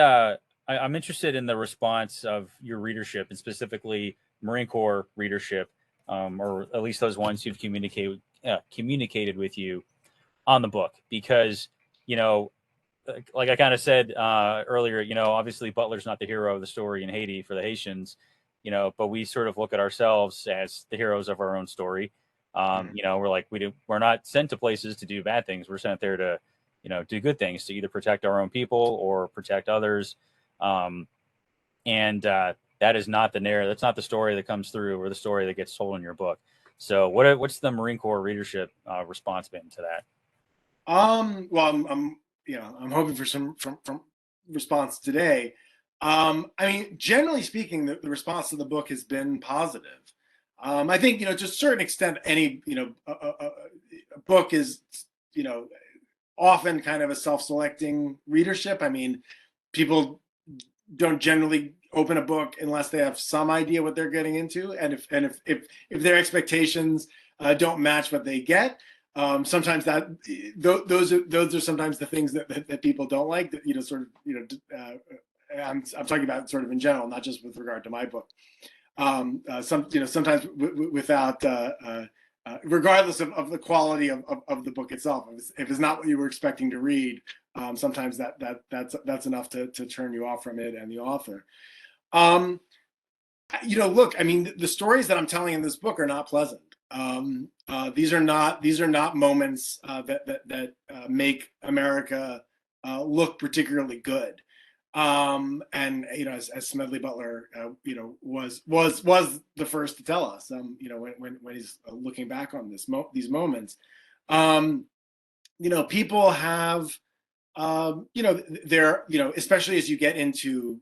I'm interested in the response of your readership, and specifically Marine Corps readership, or at least those ones who've communicated with you on the book, because like I kind of said earlier, obviously Butler's not the hero of the story in Haiti for the Haitians, but we sort of look at ourselves as the heroes of our own story. We're like, we're not sent to places to do bad things. We're sent there to, do good things, to either protect our own people or protect others. And that is not the narrative. That's not the story that comes through, or the story that gets told in your book. So what's the Marine Corps readership response been to that? Well, I'm hoping for some from response today. I mean, generally speaking, the response to the book has been positive. I think, to a certain extent, any, a book is, often kind of a self-selecting readership. I mean, people don't generally open a book unless they have some idea what they're getting into, and if their expectations don't match what they get, sometimes those are sometimes the things that people don't like, that I'm talking about sort of in general, not just with regard to my book. Sometimes without regardless of the quality of the book itself, if it's not what you were expecting to read, sometimes that's enough to turn you off from it and the author. Look, I mean, the stories that I'm telling in this book are not pleasant. These are not moments that make America look particularly good. As Smedley Butler, was the first to tell us, when he's looking back on these moments, people have, especially as you get into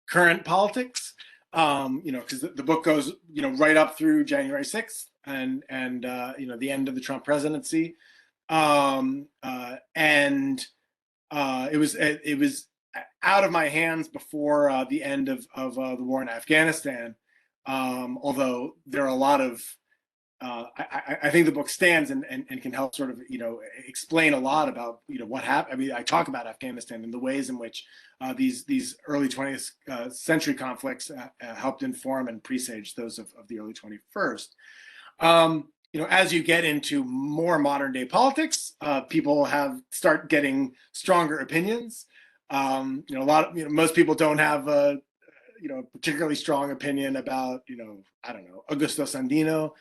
current politics, because the book goes, right up through January 6th and the end of the Trump presidency, it was out of my hands before the end of the war in Afghanistan. Although there are a lot of, I think the book stands and can help sort of, explain a lot about, what happened. I mean, I talk about Afghanistan and the ways in which these early 20th century conflicts helped inform and presage those of the early 21st. As you get into more modern day politics, people start getting stronger opinions. Most people don't have a particularly strong opinion about, I don't know, Augusto Sandino,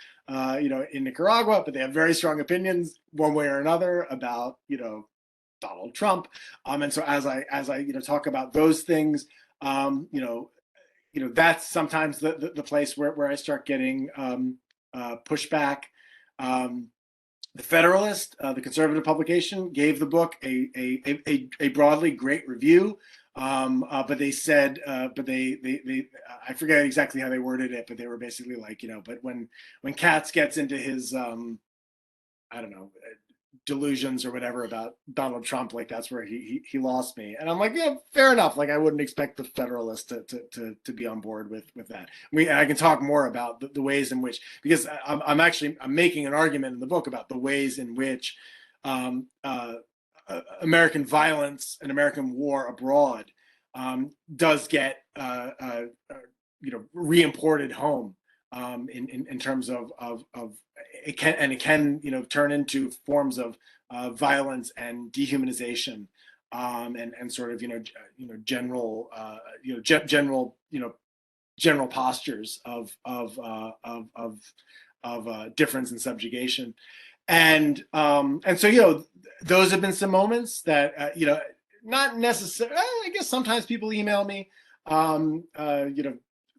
in Nicaragua, but they have very strong opinions one way or another about, Donald Trump. And so as I talk about those things, that's sometimes the place where I start getting pushback. The Federalist, the conservative publication, gave the book a broadly great review, but they said, they I forget exactly how they worded it, but they were basically like, but when Katz gets into his I don't know, delusions or whatever about Donald Trump, like that's where he lost me. And I'm like, yeah, fair enough. Like I wouldn't expect the Federalist to be on board with that. I can talk more about the ways in which, because I'm making an argument in the book about the ways in which American violence and American war abroad does get re-imported home in terms of it can turn into forms of violence and dehumanization, and sort of general postures of difference and subjugation. And so those have been some moments that not necessarily. I guess sometimes people email me,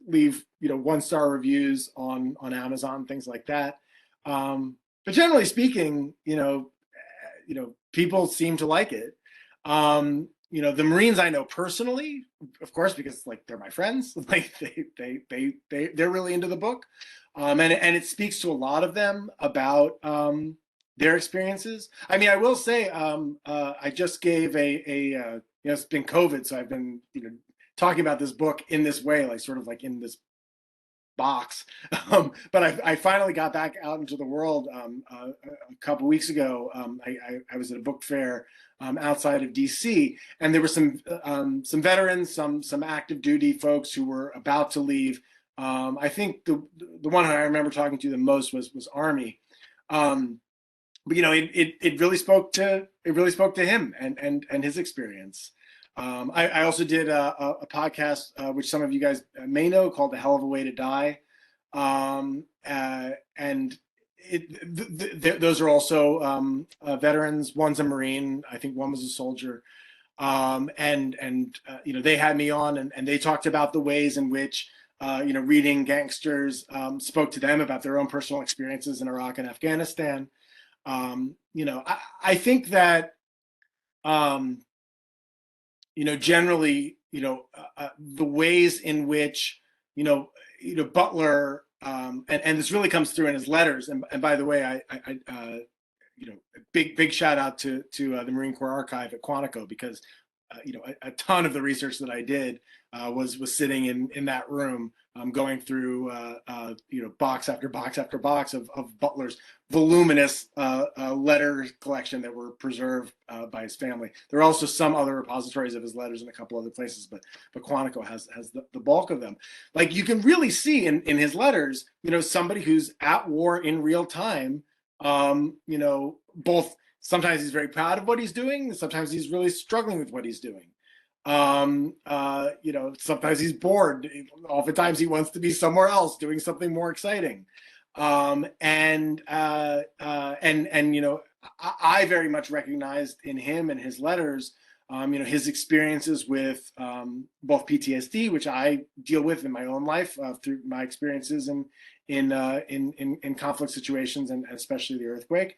leave 1-star reviews on Amazon, things like that. But generally speaking, people seem to like it. The Marines I know personally, of course, because like they're my friends, like they're really into the book, and it speaks to a lot of them about their experiences. I mean, I will say, I just gave it's been COVID, so I've been talking about this book in this way, like sort of like in this box. But I finally got back out into the world a couple weeks ago. I was at a book fair outside of DC, and there were some veterans, some active duty folks who were about to leave. I think the one I remember talking to the most was Army. But it really spoke to him and his experience. I also did a podcast, which some of you guys may know, called "A Hell of a Way to Die," and those are also veterans. One's a Marine, I think one was a soldier, and they had me on, and they talked about the ways in which reading Gangsters spoke to them about their own personal experiences in Iraq and Afghanistan. I think that generally, the ways in which, Butler, and this really comes through in his letters. And by the way, I big shout out to the Marine Corps Archive at Quantico, because, a ton of the research that I did was sitting in that room, going through, box after box after box of Butler's voluminous letter collection that were preserved by his family. There are also some other repositories of his letters in a couple other places, but Quantico has the bulk of them. Like, you can really see in his letters, somebody who's at war in real time, both sometimes he's very proud of what he's doing, and sometimes he's really struggling with what he's doing. Sometimes he's bored. Oftentimes he wants to be somewhere else doing something more exciting. I very much recognized in him and his letters, his experiences with both PTSD, which I deal with in my own life through my experiences in conflict situations, and especially the earthquake,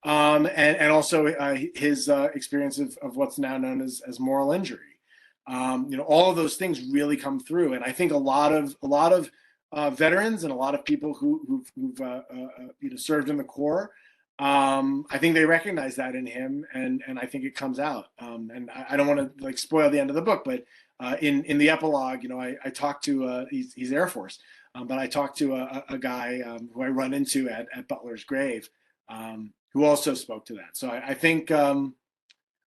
and also his experience of what's now known as moral injury. All of those things really come through, and I think a lot of veterans and a lot of people who've served in the Corps, I think they recognize that in him, and I think it comes out. And I don't want to spoil the end of the book, but in the epilogue, I talked to he's Air Force, but I talked to a guy who I run into at Butler's grave, who also spoke to that. So I think.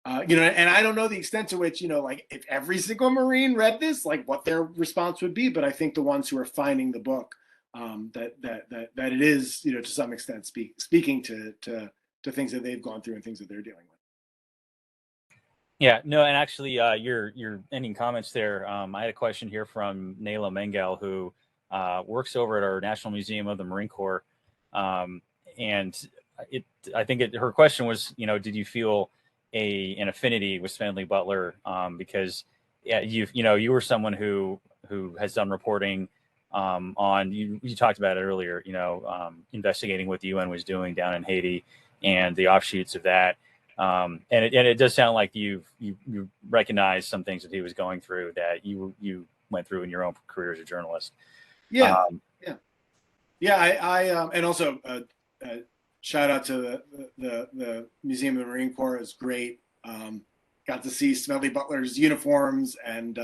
And I don't know the extent to which, if every single Marine read this, what their response would be, but I think the ones who are finding the book, that it is, to some extent speaking to things that they've gone through and things that they're dealing with. Yeah, no, and actually, your ending comments there. I had a question here from Nayla Mengel, who works over at our National Museum of the Marine Corps, and I think her question was, did you feel an affinity with Family Butler, because you were someone who has done reporting on you talked about it earlier, investigating what the UN was doing down in Haiti and the offshoots of that, and it does sound like you recognize some things that he was going through that you went through in your own career as a journalist. Yeah. I and also shout out to the Museum of the Marine Corps. Is great. Got to see Family Butler's uniforms and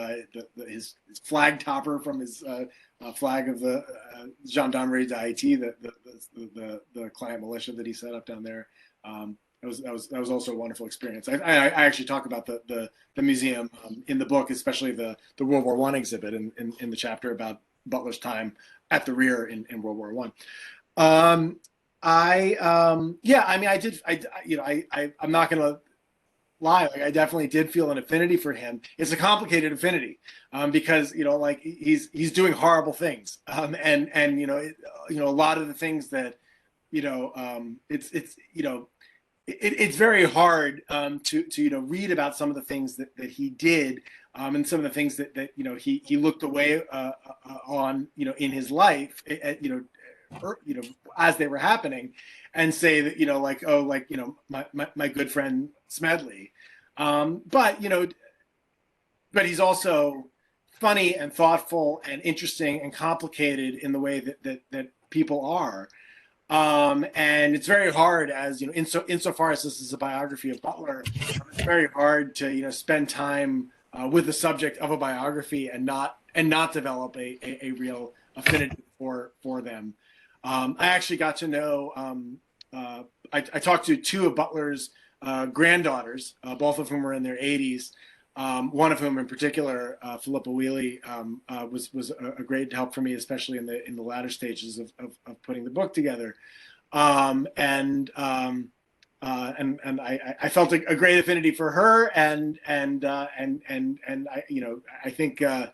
his flag topper from his flag of the Gendarmerie d'Haïti, the client militia that he set up down there. That was also a wonderful experience. I actually talk about the museum in the book, especially the World War I exhibit in the chapter about Butler's time at the rear in World War I. Yeah, I mean, I'm not gonna lie. Like, I definitely did feel an affinity for him. It's a complicated affinity, because like he's doing horrible things, and a lot of the things that it's very hard, to read about some of the things that he did, and some of the things that he looked away on in his life, as they were happening, and say that like, oh, like, my good friend Smedley, but but he's also funny and thoughtful and interesting and complicated in the way that people are. And it's very hard, as insofar as this is a biography of Butler, it's very hard to spend time with the subject of a biography and not develop a real affinity for them. I actually got to know. I talked to two of Butler's granddaughters, both of whom were in their 80s. One of whom, in particular, Philippa Wheely, was a great help for me, especially in the latter stages of putting the book together. And I felt a great affinity for her, and I think I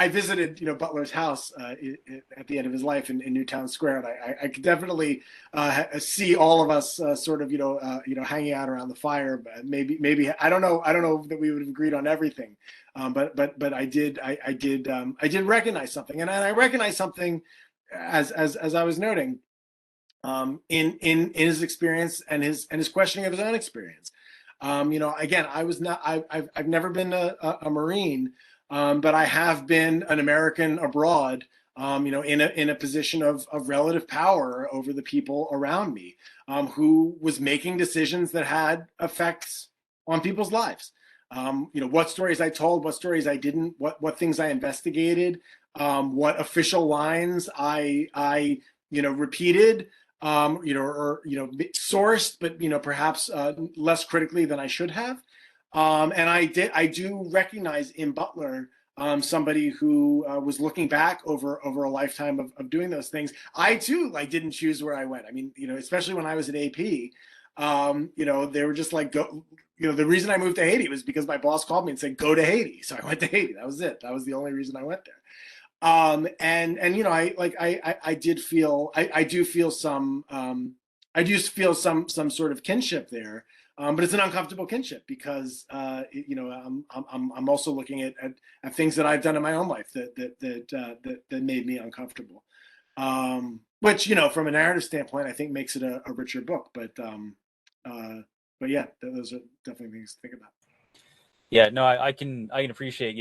visited Butler's house at the end of his life in Newtown Square, and I could definitely see all of us sort of hanging out around the fire. But maybe I don't know that we would have agreed on everything, but I did recognize something, and I recognized something as I was noting, in his experience and his questioning of his own experience. Again, I've never been a Marine, but I have been an American abroad, in a position of relative power over the people around me, who was making decisions that had effects on people's lives. What stories I told, what stories I didn't, what things I investigated, what official lines I repeated, or sourced, but perhaps less critically than I should have. And I do recognize in Butler somebody who was looking back over a lifetime of doing those things. I too didn't choose where I went. I mean, especially when I was at AP, they were just like, go. The reason I moved to Haiti was because my boss called me and said, go to Haiti. So I went to Haiti. That was it. That was the only reason I went there. I do feel some sort of kinship there, but it's an uncomfortable kinship because I'm also looking at things that I've done in my own life that made me uncomfortable, which from a narrative standpoint I think makes it a richer book, but yeah, those are definitely things to think about. Yeah, no, I can appreciate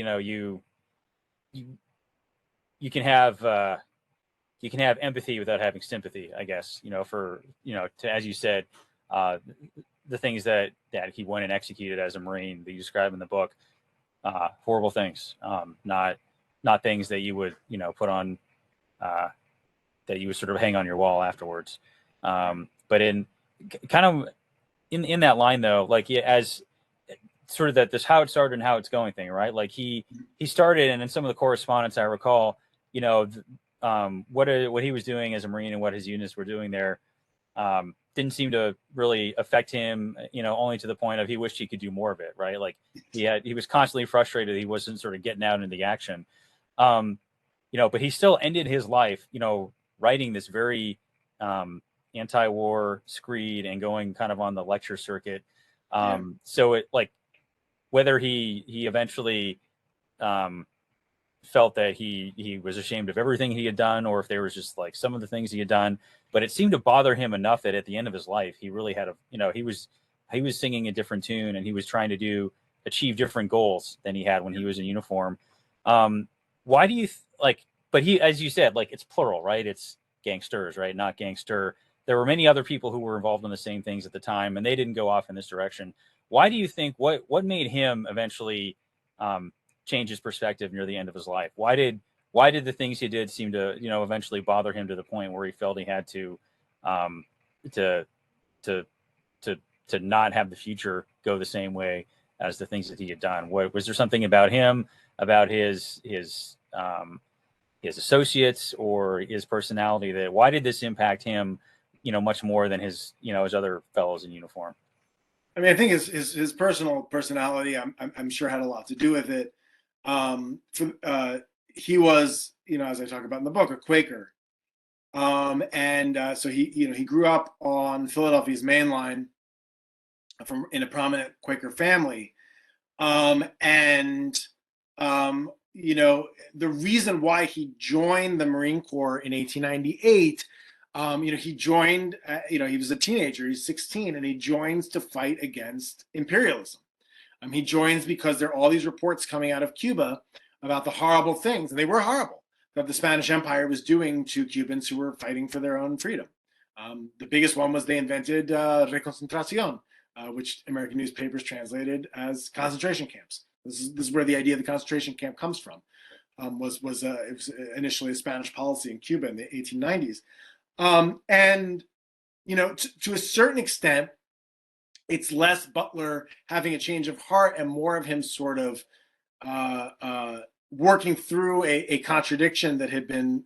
you can have empathy without having sympathy, I guess, for to, as you said, the things that he went and executed as a Marine that you describe in the book, horrible things, not things that you would put on, that you would sort of hang on your wall afterwards. But in kind of in that line though, like, as sort of that this how it started and how it's going thing, right? Like he started, and in some of the correspondence I recall, what he was doing as a Marine and what his units were doing there didn't seem to really affect him, only to the point of he wished he could do more of it, right? Like he was constantly frustrated he wasn't sort of getting out into the action, but he still ended his life, writing this very anti-war screed and going kind of on the lecture circuit. So it, like, whether he eventually felt that he was ashamed of everything he had done, or if there was just like some of the things he had done, but it seemed to bother him enough that at the end of his life, he really had he was singing a different tune, and he was trying to achieve different goals than he had when he was in uniform. Why do you but he, as you said, like, it's plural, right? It's gangsters, right? Not gangster. There were many other people who were involved in the same things at the time, and they didn't go off in this direction. Why do you think, what made him eventually change his perspective near the end of his life? Why did the things he did seem to eventually bother him to the point where he felt he had to not have the future go the same way as the things that he had done? Was there something about him, about his his associates or his personality? That why did this impact him, much more than his other fellows in uniform? I mean, I think his personal personality, I'm sure, had a lot to do with it. He was, as I talk about in the book, a Quaker, so he grew up on Philadelphia's Main Line, in a prominent Quaker family, and the reason why he joined the Marine Corps in 1898. He joined, he was a teenager, he's 16, and he joins to fight against imperialism. He joins because there are all these reports coming out of Cuba about the horrible things, and they were horrible, that the Spanish Empire was doing to Cubans who were fighting for their own freedom. The biggest one was they invented Reconcentracion, which American newspapers translated as concentration camps. This is where the idea of the concentration camp comes from. It was initially a Spanish policy in Cuba in the 1890s. To a certain extent, it's less Butler having a change of heart and more of him sort of working through a contradiction that had been,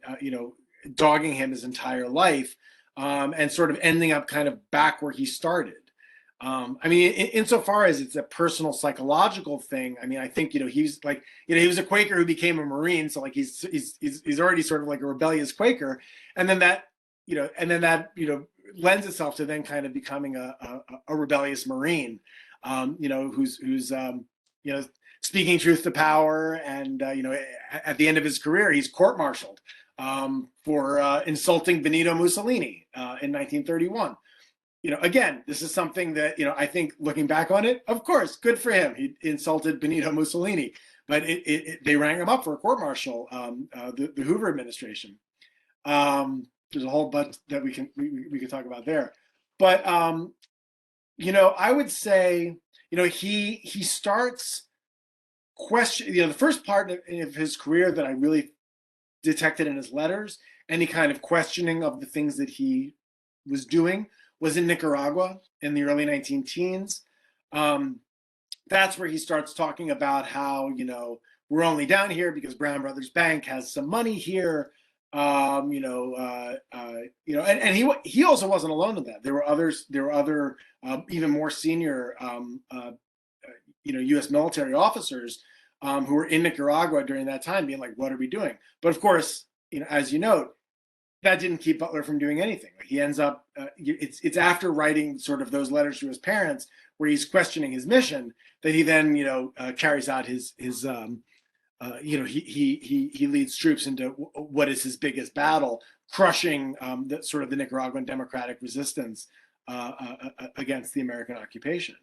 dogging him his entire life, and sort of ending up kind of back where he started. Insofar as it's a personal psychological thing, I think, he's like, he was a Quaker who became a Marine. So like, he's already sort of like a rebellious Quaker. And then that lends itself to then kind of becoming a rebellious Marine, who's speaking truth to power. And, at the end of his career, he's court-martialed for insulting Benito Mussolini in 1931. Again, this is something that, I think looking back on it, of course, good for him. He insulted Benito Mussolini, but they rang him up for a court-martial, the Hoover administration. There's a whole bunch that we can talk about there. But, I would say, he starts question, the first part of his career that I really detected in his letters, any kind of questioning of the things that he was doing, was in Nicaragua in the early 19-teens. That's where he starts talking about how, we're only down here because Brown Brothers Bank has some money here. And he also wasn't alone in that. There were other even more senior, U.S. military officers who were in Nicaragua during that time, being like, "What are we doing?" But of course, as you note, that didn't keep Butler from doing anything. He ends up, it's after writing sort of those letters to his parents where he's questioning his mission that he then, carries out his he leads troops into what is his biggest battle, crushing the Nicaraguan democratic resistance against the American occupation.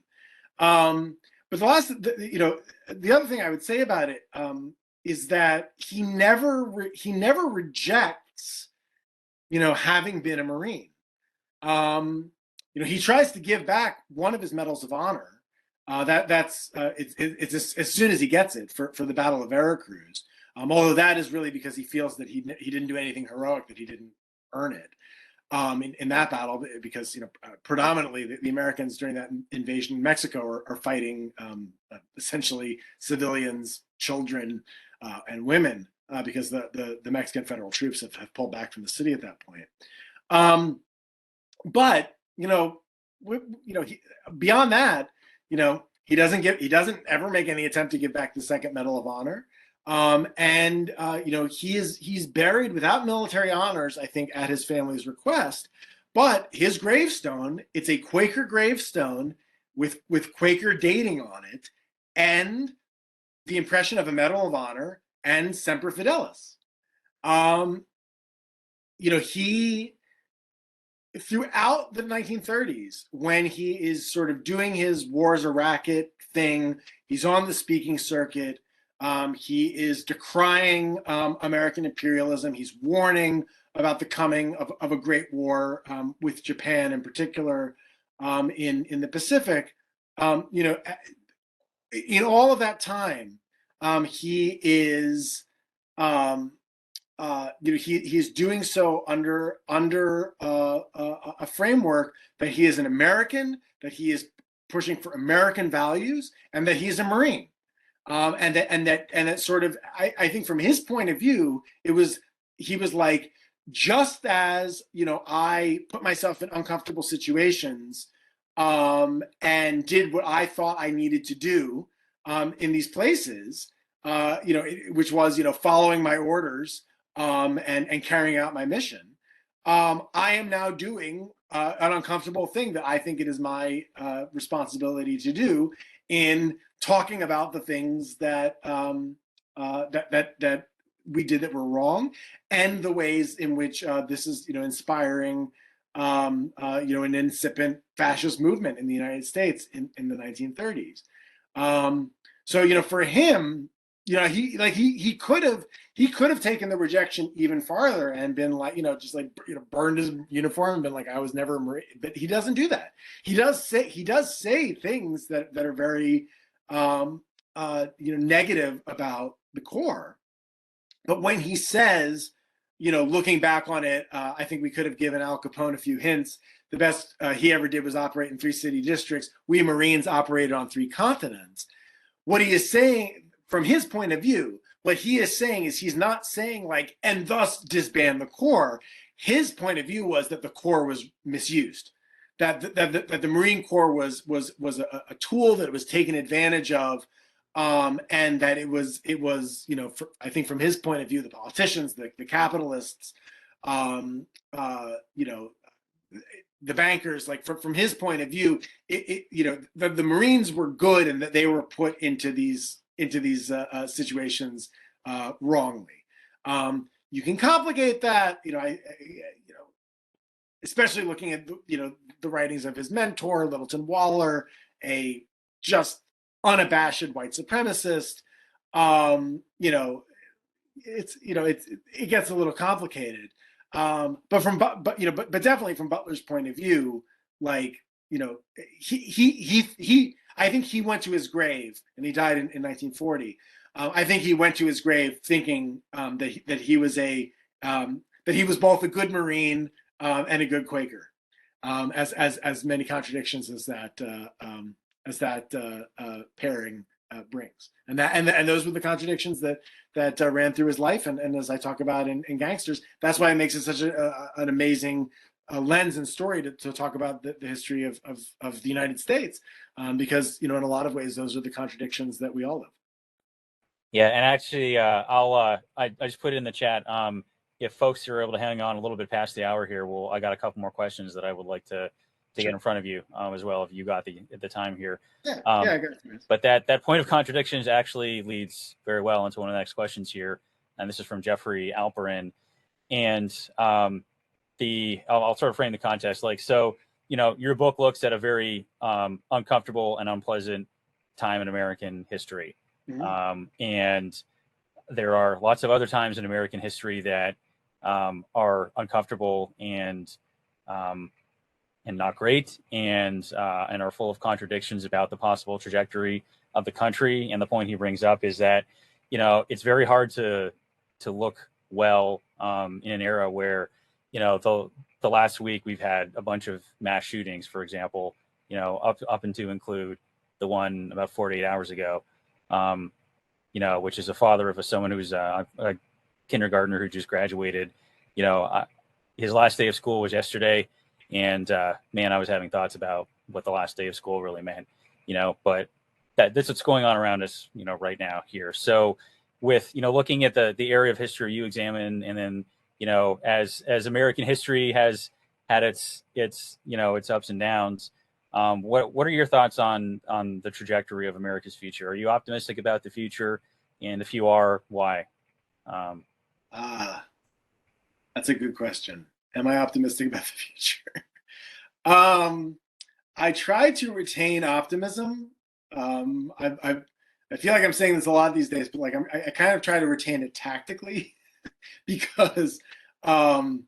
But the other thing I would say about it is that he never rejects, having been a Marine. He tries to give back one of his medals of honor. It's as soon as he gets it for the Battle of Veracruz. Although that is really because he feels that he didn't do anything heroic, that he didn't earn it in that battle, because predominantly the Americans during that invasion in Mexico are fighting essentially civilians, children, and women, because the Mexican federal troops have pulled back from the city at that point. But beyond that, he doesn't ever make any attempt to give back the second Medal of Honor. He's buried without military honors, I think, at his family's request. But his gravestone, it's a Quaker gravestone with Quaker dating on it, and the impression of a Medal of Honor and Semper Fidelis. He, throughout the 1930s, when he is sort of doing his war's a racket thing, he's on the speaking circuit. He is decrying American imperialism. He's warning about the coming of a great war with Japan in particular in the Pacific. In all of that time, he is he's doing so under a framework that he is an American, that he is pushing for American values, and that he is a Marine. and that sort of, I think from his point of view, he was like, just as, I put myself in uncomfortable situations, and did what I thought I needed to do, in these places, which was, following my orders, and carrying out my mission. I am now doing an uncomfortable thing that I think it is my responsibility to do in talking about the things that that we did that were wrong, and the ways in which this is, inspiring, an incipient fascist movement in the United States in the 1930s. So, for him, he could have taken the rejection even farther and been like, just like, burned his uniform and been like, I was never a Marine. But he doesn't do that. He does say things that are very negative about the Corps. But when he says, looking back on it, I think we could have given Al Capone a few hints. The best he ever did was operate in 3 city districts. We Marines operated on 3 continents. What he is saying, from his point of view, what he is saying is, he's not saying like, and thus disband the Corps. His point of view was that the Corps was misused, that the Marine Corps was a tool that was taken advantage of, and that it was I think from his point of view, the politicians, the capitalists, the bankers, like from his point of view, the Marines were good, and that they were put into these situations wrongly. You can complicate that, especially looking at the writings of his mentor, Littleton Waller, a just unabashed white supremacist. It gets a little complicated. But definitely from Butler's point of view, like, he I think he went to his grave, and he died in 1940. I think he went to his grave thinking that he was both a good Marine and a good Quaker, as many contradictions as that pairing brings, and those were the contradictions that ran through his life, and as I talk about in Gangsters, that's why it makes it such an amazing lens and story to talk about the history of the United States, because in a lot of ways those are the contradictions that we all live. Yeah, and actually, I just put it in the chat. If folks are able to hang on a little bit past the hour here, I got a couple more questions that I would like to get in front of you as well, if you got the time here. Yeah, I got it. But that point of contradictions actually leads very well into one of the next questions here, and this is from Jeffrey Alperin, and I'll sort of frame the context. Like, so, your book looks at a very uncomfortable and unpleasant time in American history. Mm-hmm. And there are lots of other times in American history that are uncomfortable and not great, and are full of contradictions about the possible trajectory of the country. And the point he brings up is that, it's very hard to look well in an era where, the last week we've had a bunch of mass shootings, for example, up and to include the one about 48 hours ago, which is a father of someone who's a kindergartner who just graduated. His last day of school was yesterday. And man, I was having thoughts about what the last day of school really meant, but that's what's going on around us, right now here. So with, looking at the area of history you examine, and then, as American history has had its ups and downs, what are your thoughts on the trajectory of America's future? Are you optimistic about the future? And if you are, why? That's a good question. Am I optimistic about the future? I try to retain optimism. I feel like I'm saying this a lot these days, but like I kind of try to retain it tactically, because as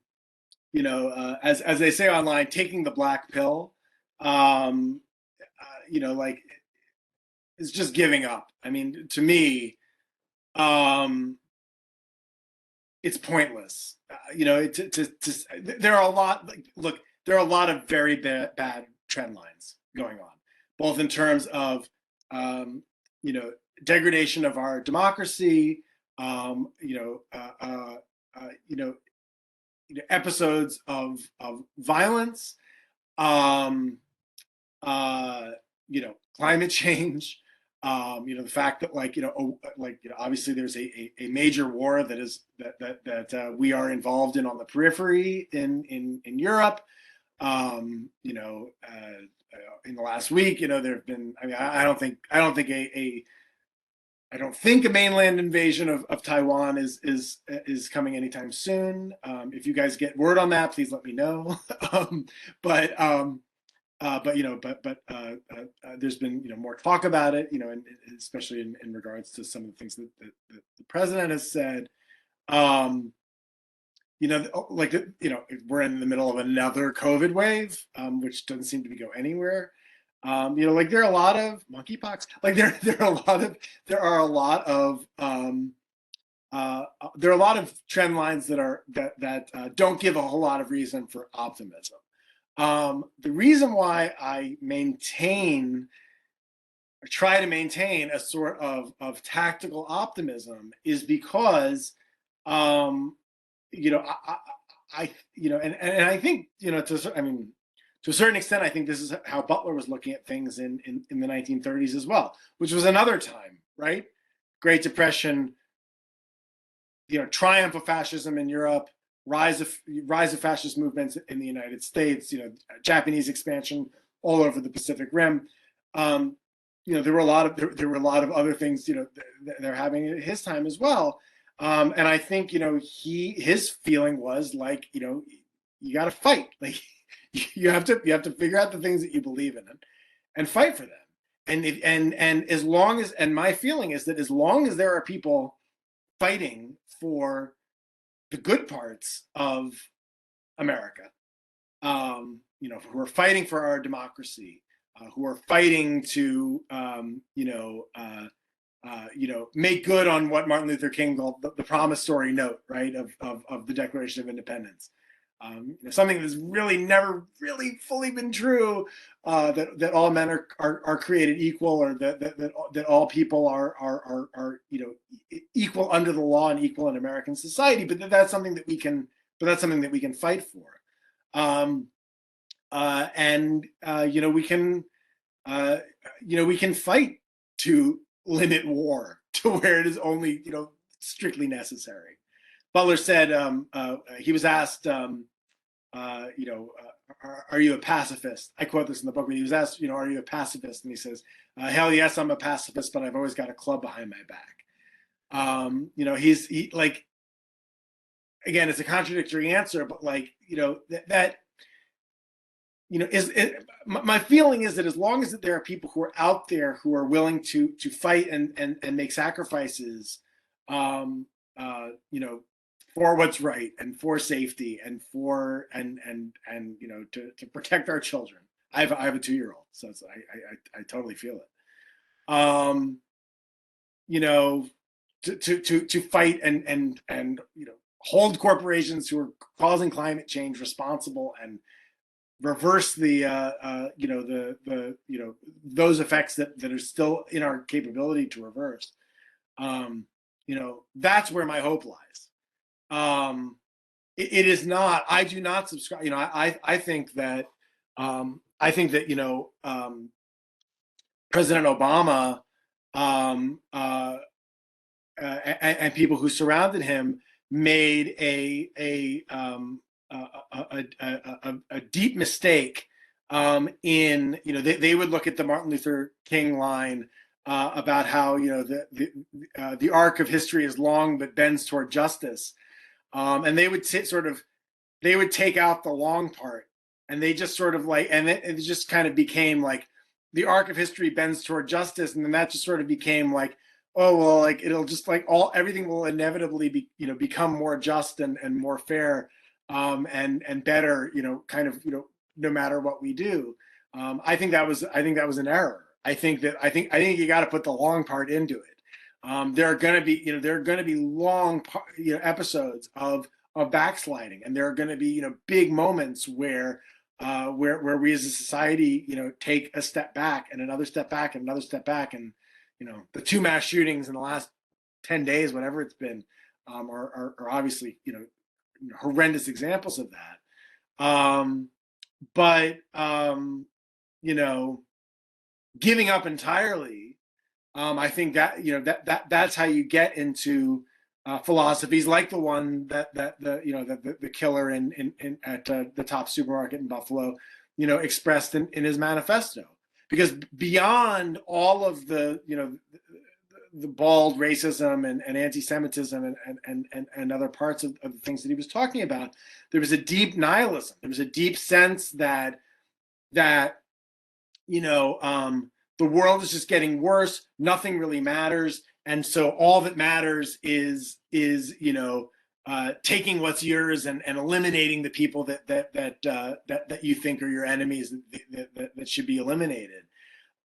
they say online, taking the black pill, like, it's just giving up. I mean, to me, it's pointless. There are a lot. Look, there are a lot of very bad trend lines going on, both in terms of degradation of our democracy, you know, episodes of violence, you know, climate change, you know, the fact that obviously there's a major war that we are involved in on the periphery in Europe. You know, in the last week, you know, there have been, I mean, I don't think a mainland invasion of Taiwan is coming anytime soon. If you guys get word on that, please let me know. But you know, there's been, you know, more talk about it, you know, and especially in regards to some of the things that the president has said. You know, like, you know, we're in the middle of another COVID wave, which doesn't seem to be go anywhere. You know, like there are a lot of monkeypox. Like there are a lot of trend lines that don't give a whole lot of reason for optimism. The reason why I try to maintain a sort of tactical optimism is because, you know, I you know, and I think, you know, to a certain extent, I think this is how Butler was looking at things in the 1930s as well, which was another time, right? Great Depression, you know, triumph of fascism in Europe, rise of fascist movements in the United States, you know, Japanese expansion all over the Pacific Rim. You know, there were a lot of other things, you know, they're having at his time as well. And I think, you know, his feeling was like, you know, you got to fight. Like you have to figure out the things that you believe in and fight for them. And as long as, and my feeling is that as long as there are people fighting for the good parts of America, you know, who are fighting for our democracy, who are fighting to, you know, make good on what Martin Luther King called the promissory note, right, of the Declaration of Independence. You know, something that's really never really fully been true, that all men are created equal, or that all people are you know, equal under the law and equal in American society. But that's something that we can fight for, and you know, we can fight to limit war to where it is only, you know, strictly necessary. Butler said, he was asked, you know, are you a pacifist? I quote this in the book, when he was asked, you know, are you a pacifist? And he says, hell yes, I'm a pacifist, but I've always got a club behind my back. You know, he like, again, it's a contradictory answer, but like, you know, that you know, my feeling is that as long as there are people who are out there who are willing to fight and make sacrifices, you know, for what's right and for safety and for and you know, to protect our children. I have a 2-year-old, so I totally feel it. You know, to fight and you know, hold corporations who are causing climate change responsible and reverse the you know, the you know, those effects that are still in our capability to reverse. You know, that's where my hope lies. It is not. I do not subscribe. You know, I think that you know, President Obama and people who surrounded him made a deep mistake in, you know, they would look at the Martin Luther King line about how, you know, the arc of history is long but bends toward justice, and they would they would take out the long part, and they just sort of like, and it just kind of became like the arc of history bends toward justice, and then that just sort of became like, oh well, like it'll just like everything will inevitably be, you know, become more just and more fair, and better, you know, kind of, you know, no matter what we do. I think that was an error. I think you got to put the long part into it. There are going to be, you know, long, you know, episodes of backsliding, and there are going to be, you know, big moments where we as a society, you know, take a step back and another step back and another step back, and the 2 mass shootings in the last 10 days, whatever it's been, are obviously, horrendous examples of that. But giving up entirely, I think that that's how you get into philosophies like the one that the killer at the top supermarket in Buffalo, expressed in his manifesto. Because beyond all of the bald racism and anti-Semitism and other parts of the things that he was talking about, there was a deep nihilism. There was a deep sense that the world is just getting worse. Nothing really matters, and so all that matters is taking what's yours and eliminating the people that you think are your enemies that should be eliminated.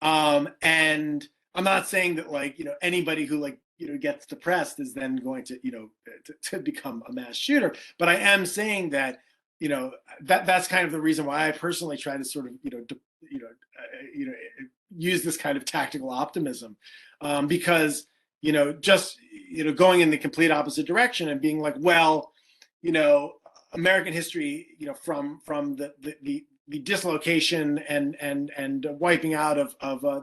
And I'm not saying that anybody who gets depressed is then going to become a mass shooter, but I am saying that that's kind of the reason why I personally try to sort of use this kind of tactical optimism, because just going in the complete opposite direction and being like, well, American history, from the dislocation and wiping out of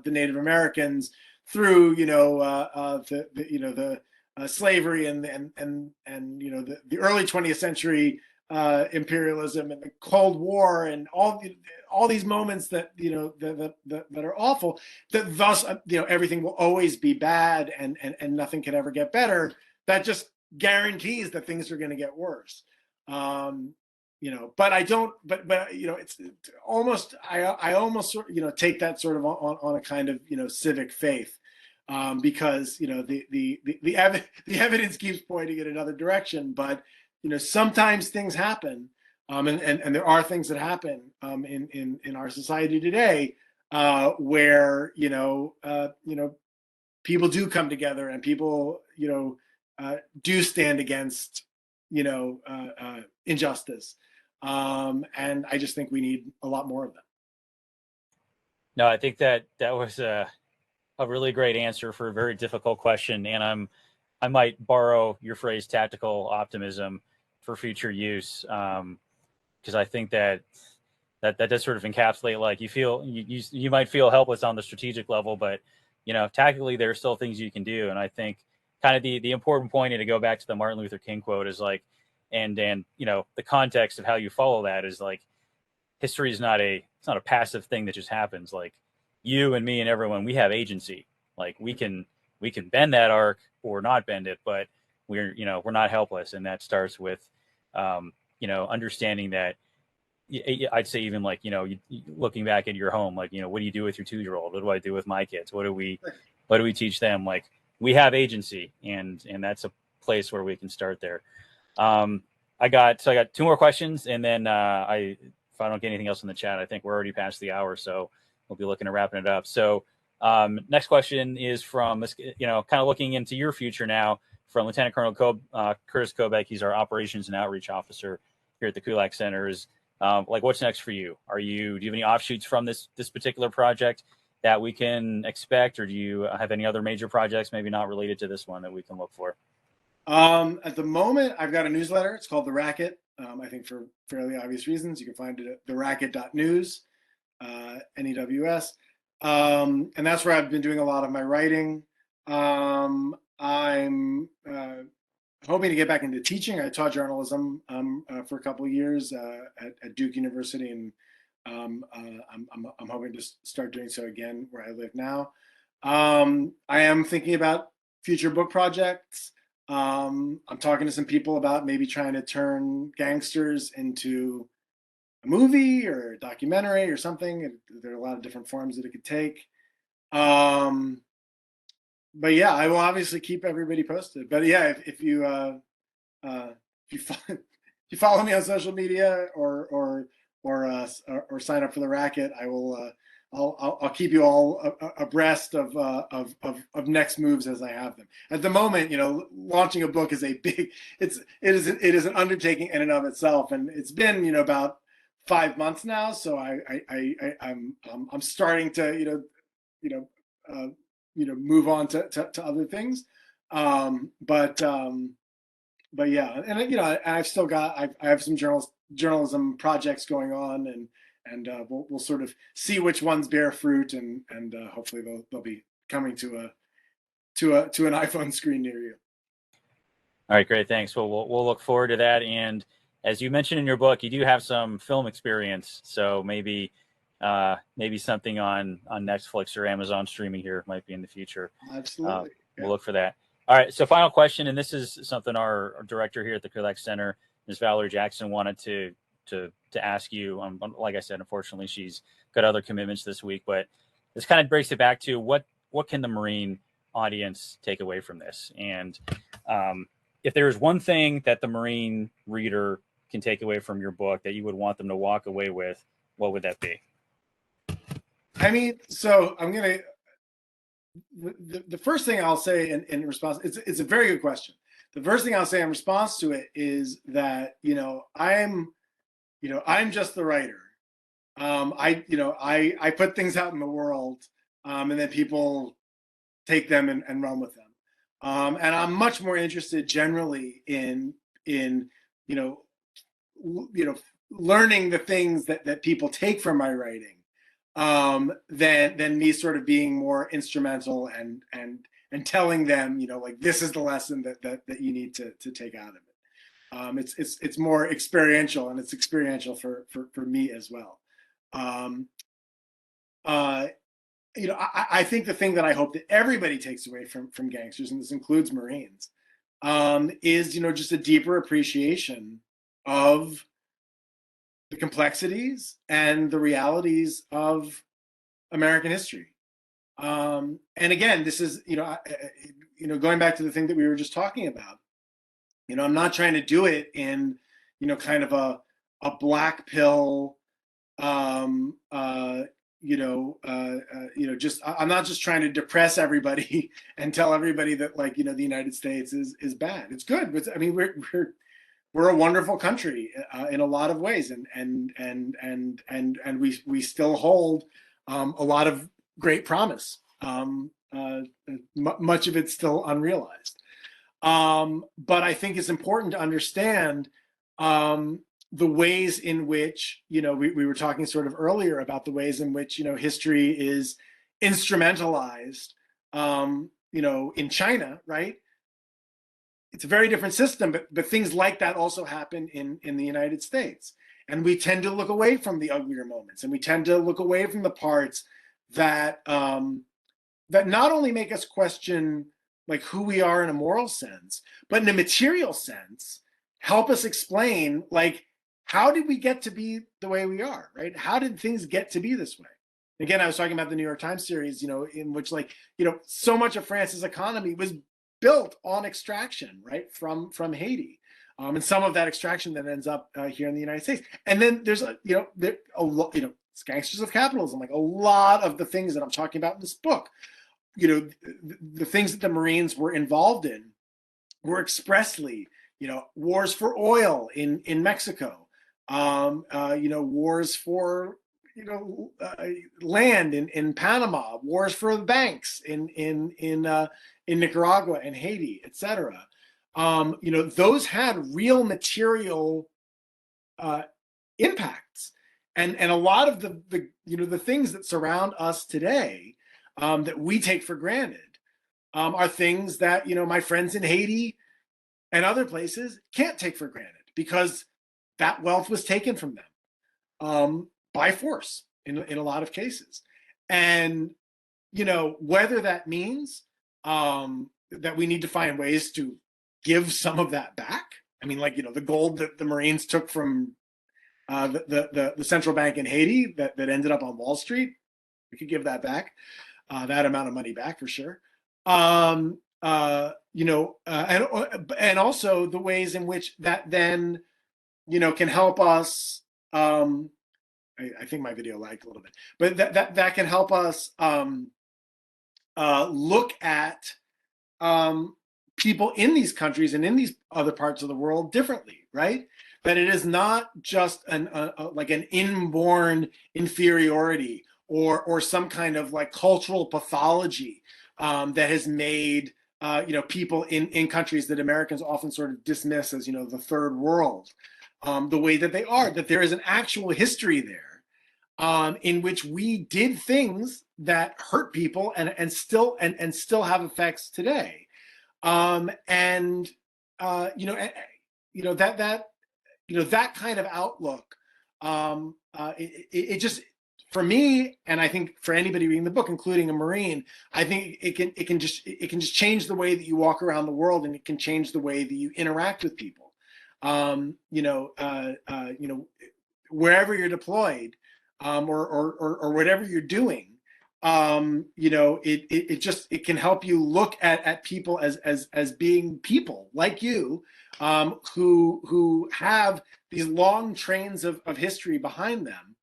the Native Americans through the slavery and the early 20th century imperialism and the Cold War and all these moments that that are awful, that thus everything will always be bad and nothing can ever get better. That just guarantees that things are going to get worse. But I don't. But it's almost. I almost sort of take that sort of on a kind of civic faith, because the evidence keeps pointing in another direction. But sometimes things happen, and there are things that happen in our society today, where people do come together and people do stand against injustice, and I just think we need a lot more of them. No, I think that was a really great answer for a very difficult question, and I might borrow your phrase "tactical optimism" for future use, because I think that does sort of encapsulate, you might feel helpless on the strategic level, but tactically there are still things you can do. And I think kind of the important point, and to go back to the Martin Luther King quote, is and the context of how you follow that is history is it's not a passive thing that just happens. You and me and everyone, we have agency. We can bend that arc or not bend it, but we're not helpless. And that starts with understanding that. I'd say even looking back at your home, what do you do with your 2-year-old? What do I do with my kids? What do we teach them? We have agency, and that's a place where we can start there. I got 2 more questions, and then if I don't get anything else in the chat, I think we're already past the hour, so we'll be looking at wrapping it up. So next question is from kind of looking into your future now, from Lieutenant Colonel Curtis Kobek. He's our Operations and Outreach Officer here at the Krulak Center. What's next for you? Do you have any offshoots from this particular project that we can expect, or do you have any other major projects, maybe not related to this one, that we can look for? At the moment, I've got a newsletter. It's called The Racket. I think for fairly obvious reasons. You can find it at theracket.news, NEWS. And that's where I've been doing a lot of my writing. I'm hoping to get back into teaching. I taught journalism for a couple of years at Duke University, and I'm hoping to start doing so again where I live now. I am thinking about future book projects. I'm talking to some people about maybe trying to turn Gangsters into a movie or a documentary or something. There are a lot of different forms that it could take. But yeah, I will obviously keep everybody posted. But yeah, if you follow me on social media or sign up for the Racket, I will. I'll keep you all abreast of next moves as I have them. At the moment, launching a book is it is an undertaking in and of itself, and it's been about 5 months now. So I'm starting to move on to other things. But yeah, and I've still got I have some journalism projects going on, and we'll sort of see which ones bear fruit, and hopefully they'll be coming to an iPhone screen near you. All right, great, thanks. Well, we'll look forward to that. And as you mentioned in your book, you do have some film experience, so maybe something on Netflix or Amazon streaming here might be in the future. Absolutely. We'll look for that. All right, so final question, and this is something our director here at the Krulak Center, Ms. Valerie Jackson, wanted to ask you. Like I said, unfortunately, she's got other commitments this week, but this kind of breaks it back to what can the Marine audience take away from this? And if there is one thing that the Marine reader can take away from your book that you would want them to walk away with, what would that be? I mean, so I'm going to, the first thing I'll say in response, it's a very good question. The first thing I'll say in response to it is that, I'm just the writer. I put things out in the world, and then people take them and run with them. And I'm much more interested generally in learning the things that people take from my writing, than me sort of being more instrumental and telling them, like, this is the lesson that you need to take out of it. It's more experiential, and it's experiential for me as well. I think the thing that I hope that everybody takes away from Gangsters, and this includes Marines, is just a deeper appreciation of the complexities and the realities of American history. And again, this is going back to the thing that we were just talking about. I'm not trying to do it in kind of a black pill. I'm not just trying to depress everybody and tell everybody that, like, the United States is bad. It's good. But I mean, we're a wonderful country in a lot of ways, and we still hold a lot of great promise. Much of it's still unrealized. But I think it's important to understand the ways in which, we were talking sort of earlier about the ways in which, history is instrumentalized, in China, right? It's a very different system, but things like that also happen in the United States. And we tend to look away from the uglier moments, and we tend to look away from the parts that that not only make us question, like, who we are in a moral sense, but in a material sense, help us explain, like, how did we get to be the way we are, right? How did things get to be this way? Again, I was talking about the New York Times series, in which, like, so much of France's economy was built on extraction, right, from Haiti, and some of that extraction that ends up here in the United States. And then there's it's Gangsters of Capitalism. Like, a lot of the things that I'm talking about in this book, the things that the Marines were involved in were expressly, wars for oil in Mexico, wars for land in Panama, wars for the banks in Nicaragua and Haiti, etc. Those had real material impacts, and a lot of the things that surround us today, that we take for granted, are things that my friends in Haiti and other places can't take for granted, because that wealth was taken from them by force in a lot of cases. And whether that means that we need to find ways to give some of that back. I mean, like, the gold that the Marines took from the central bank in Haiti that ended up on Wall Street, we could give that back, that amount of money back for sure. And also the ways in which that then, can help us. I think my video lagged a little bit, but that can help us look at people in these countries and in these other parts of the world differently, right? That it is not just like an inborn inferiority or some kind of, like, cultural pathology, that has made people in countries that Americans often sort of dismiss as the third world, the way that they are, that there is an actual history there, in which we did things that hurt people and still have effects today. And that kind of outlook, it just, for me, and I think for anybody reading the book, including a Marine, I think it can just change the way that you walk around the world, and it can change the way that you interact with people. Wherever you're deployed, or whatever you're doing, it can help you look at people as being people like you, who have these long trains of history behind them,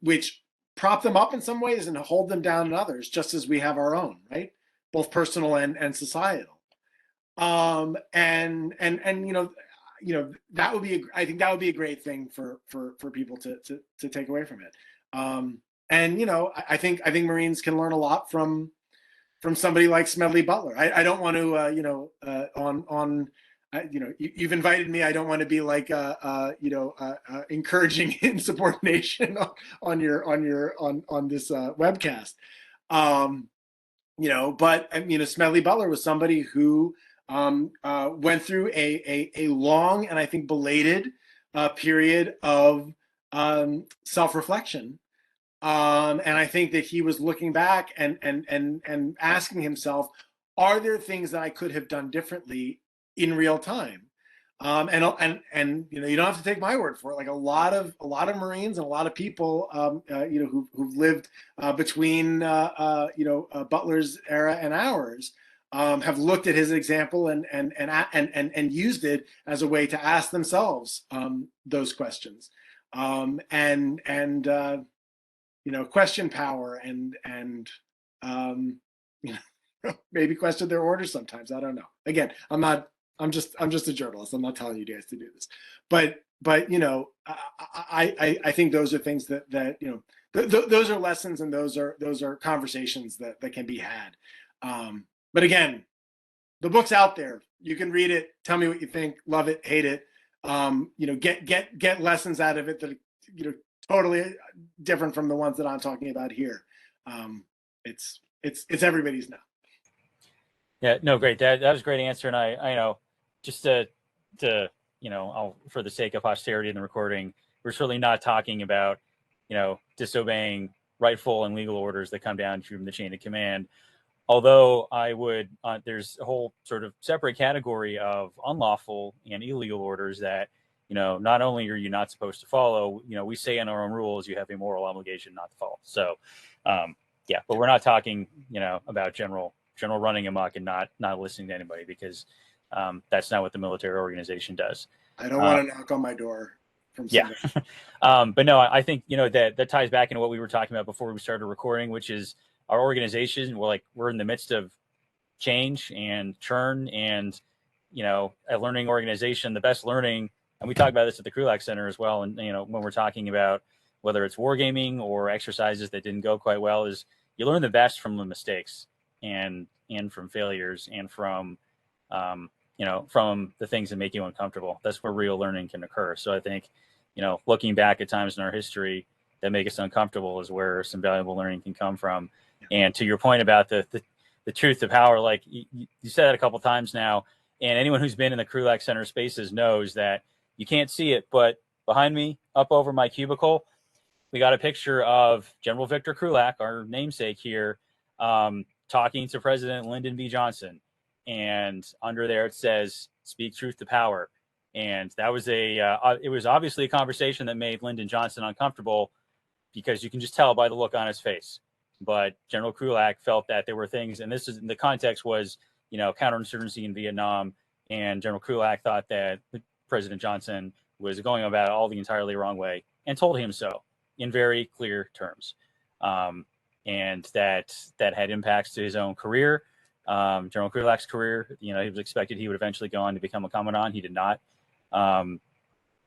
which prop them up in some ways and hold them down in others, just as we have our own, right? Both personal and societal. That would be, I think that would be a great thing for people to take away from it. I think Marines can learn a lot from somebody like Smedley Butler. I don't want to, you've invited me. I don't want to be like, encouraging insubordination on this webcast. But Smedley Butler was somebody who went through a long and I think belated period of self-reflection. And I think that he was looking back and asking himself, are there things that I could have done differently in real time? You don't have to take my word for it. Like a lot of Marines and a lot of people, who've lived between Butler's era and ours, have looked at his example and used it as a way to ask themselves those questions, question power and maybe question their orders sometimes. I don't know. Again, I'm just a journalist. I'm not telling you guys to do this, but I think those are things that those are lessons, and those are conversations that can be had. But again, the book's out there. You can read it. Tell me what you think. Love it, hate it. Get lessons out of it that totally different from the ones that I'm talking about here. It's everybody's now. Yeah, no, great. That was a great answer. And I just to for the sake of posterity in the recording, we're certainly not talking about, disobeying rightful and legal orders that come down from the chain of command. Although I would, there's a whole sort of separate category of unlawful and illegal orders that, not only are you not supposed to follow, we say in our own rules, you have a moral obligation not to follow. So, but we're not talking, about general running amok and not listening to anybody, because that's not what the military organization does. I don't want to knock on my door from somebody. Yeah. But no, I think, that ties back into what we were talking about before we started recording, which is our organization. We're in the midst of change and churn, and, a learning organization, the best learning, and we talk about this at the Krulak Center as well. And, when we're talking about whether it's wargaming or exercises that didn't go quite well, is you learn the best from the mistakes and from failures and from the things that make you uncomfortable. That's where real learning can occur. So I think, looking back at times in our history that make us uncomfortable is where some valuable learning can come from. And to your point about the truth to power, like you said that a couple times now, and anyone who's been in the Krulak Center spaces knows that you can't see it, but behind me, up over my cubicle, we got a picture of General Victor Krulak, our namesake here, talking to President Lyndon B. Johnson. And under there it says, "Speak truth to power." And that was it was obviously a conversation that made Lyndon Johnson uncomfortable, because you can just tell by the look on his face. But General Krulak felt that there were things, and the context was, counterinsurgency in Vietnam. And General Krulak thought that President Johnson was going about it all the entirely wrong way, and told him so in very clear terms. And that had impacts to his own career. General Krulak's career, he was expected he would eventually go on to become a commandant. He did not.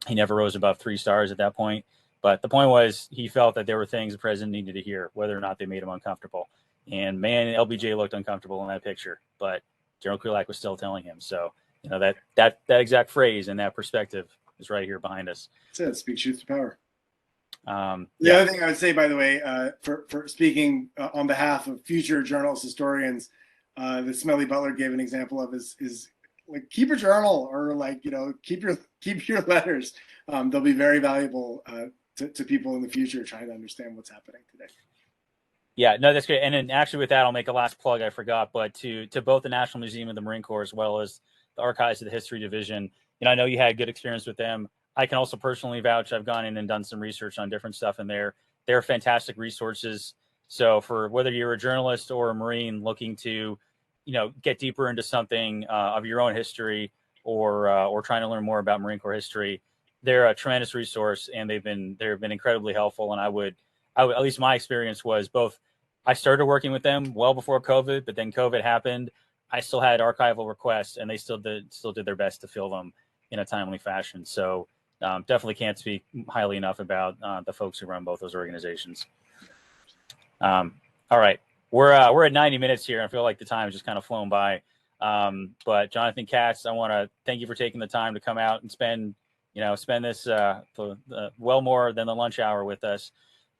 He never rose above 3 stars at that point. But the point was, he felt that there were things the president needed to hear, whether or not they made him uncomfortable. And man, LBJ looked uncomfortable in that picture, but General Krulak was still telling him. So, that exact phrase and that perspective is right here behind us. It speak truth to power. The other thing I would say, by the way, for speaking on behalf of future journalists, historians, that Family Butler gave an example of is like, keep a journal, or keep your letters. They'll be very valuable to people in the future trying to understand what's happening today. Yeah, no, that's great. And then actually with that, I'll make a last plug. I forgot, but to both the National Museum of the Marine Corps as well as the Archives of the History Division, I know you had good experience with them. I can also personally vouch. I've gone in and done some research on different stuff in there. They're fantastic resources. So for whether you're a journalist or a Marine looking to, get deeper into something of your own history, or trying to learn more about Marine Corps history, they're a tremendous resource, and they've been incredibly helpful. And I would, at least my experience was both. I started working with them well before COVID, but then COVID happened. I still had archival requests, and they still did their best to fill them in a timely fashion. So definitely can't speak highly enough about the folks who run both those organizations. All right, we're at 90 minutes here. I feel like the time has just kind of flown by. But Jonathan Katz, I want to thank you for taking the time to come out and spend this well more than the lunch hour with us.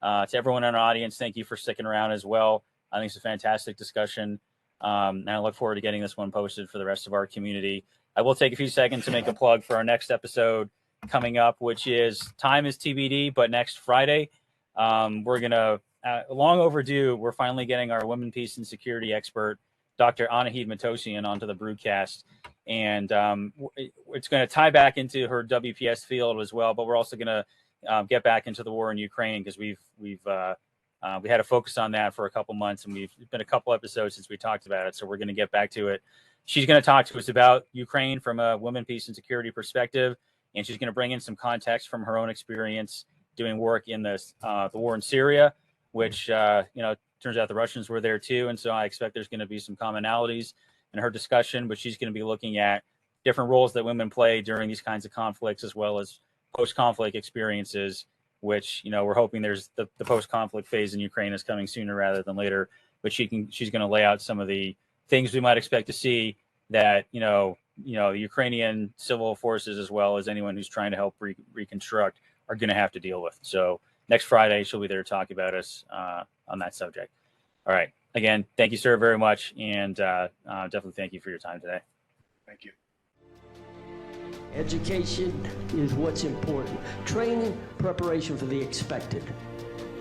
To everyone in our audience, thank you for sticking around as well. I think it's a fantastic discussion. And I look forward to getting this one posted for the rest of our community. I will take a few seconds to make a plug for our next episode coming up, which is time is TBD, but next Friday, we're going to, long overdue, we're finally getting our women, peace, and security expert, Dr. Anahid Matosian, onto the broadcast. And it's going to tie back into her WPS field as well, but we're also going to get back into the war in Ukraine, because we had a focus on that for a couple months, and we've been a couple episodes since we talked about it. So we're going to get back to it. She's going to talk to us about Ukraine from a women, peace, and security perspective. And she's going to bring in some context from her own experience doing work in the war in Syria, which, turns out the Russians were there too. And so I expect there's going to be some commonalities in her discussion, but she's going to be looking at different roles that women play during these kinds of conflicts, as well as post-conflict experiences, which, we're hoping there's the post-conflict phase in Ukraine is coming sooner rather than later. But she's going to lay out some of the things we might expect to see that, the Ukrainian civil forces, as well as anyone who's trying to help reconstruct, are going to have to deal with. So next Friday, she'll be there to talk about us on that subject. All right. Again, thank you, sir, very much. And definitely thank you for your time today. Thank you. Education is what's important. Training, preparation for the expected.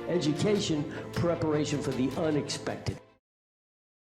Education, preparation for the unexpected.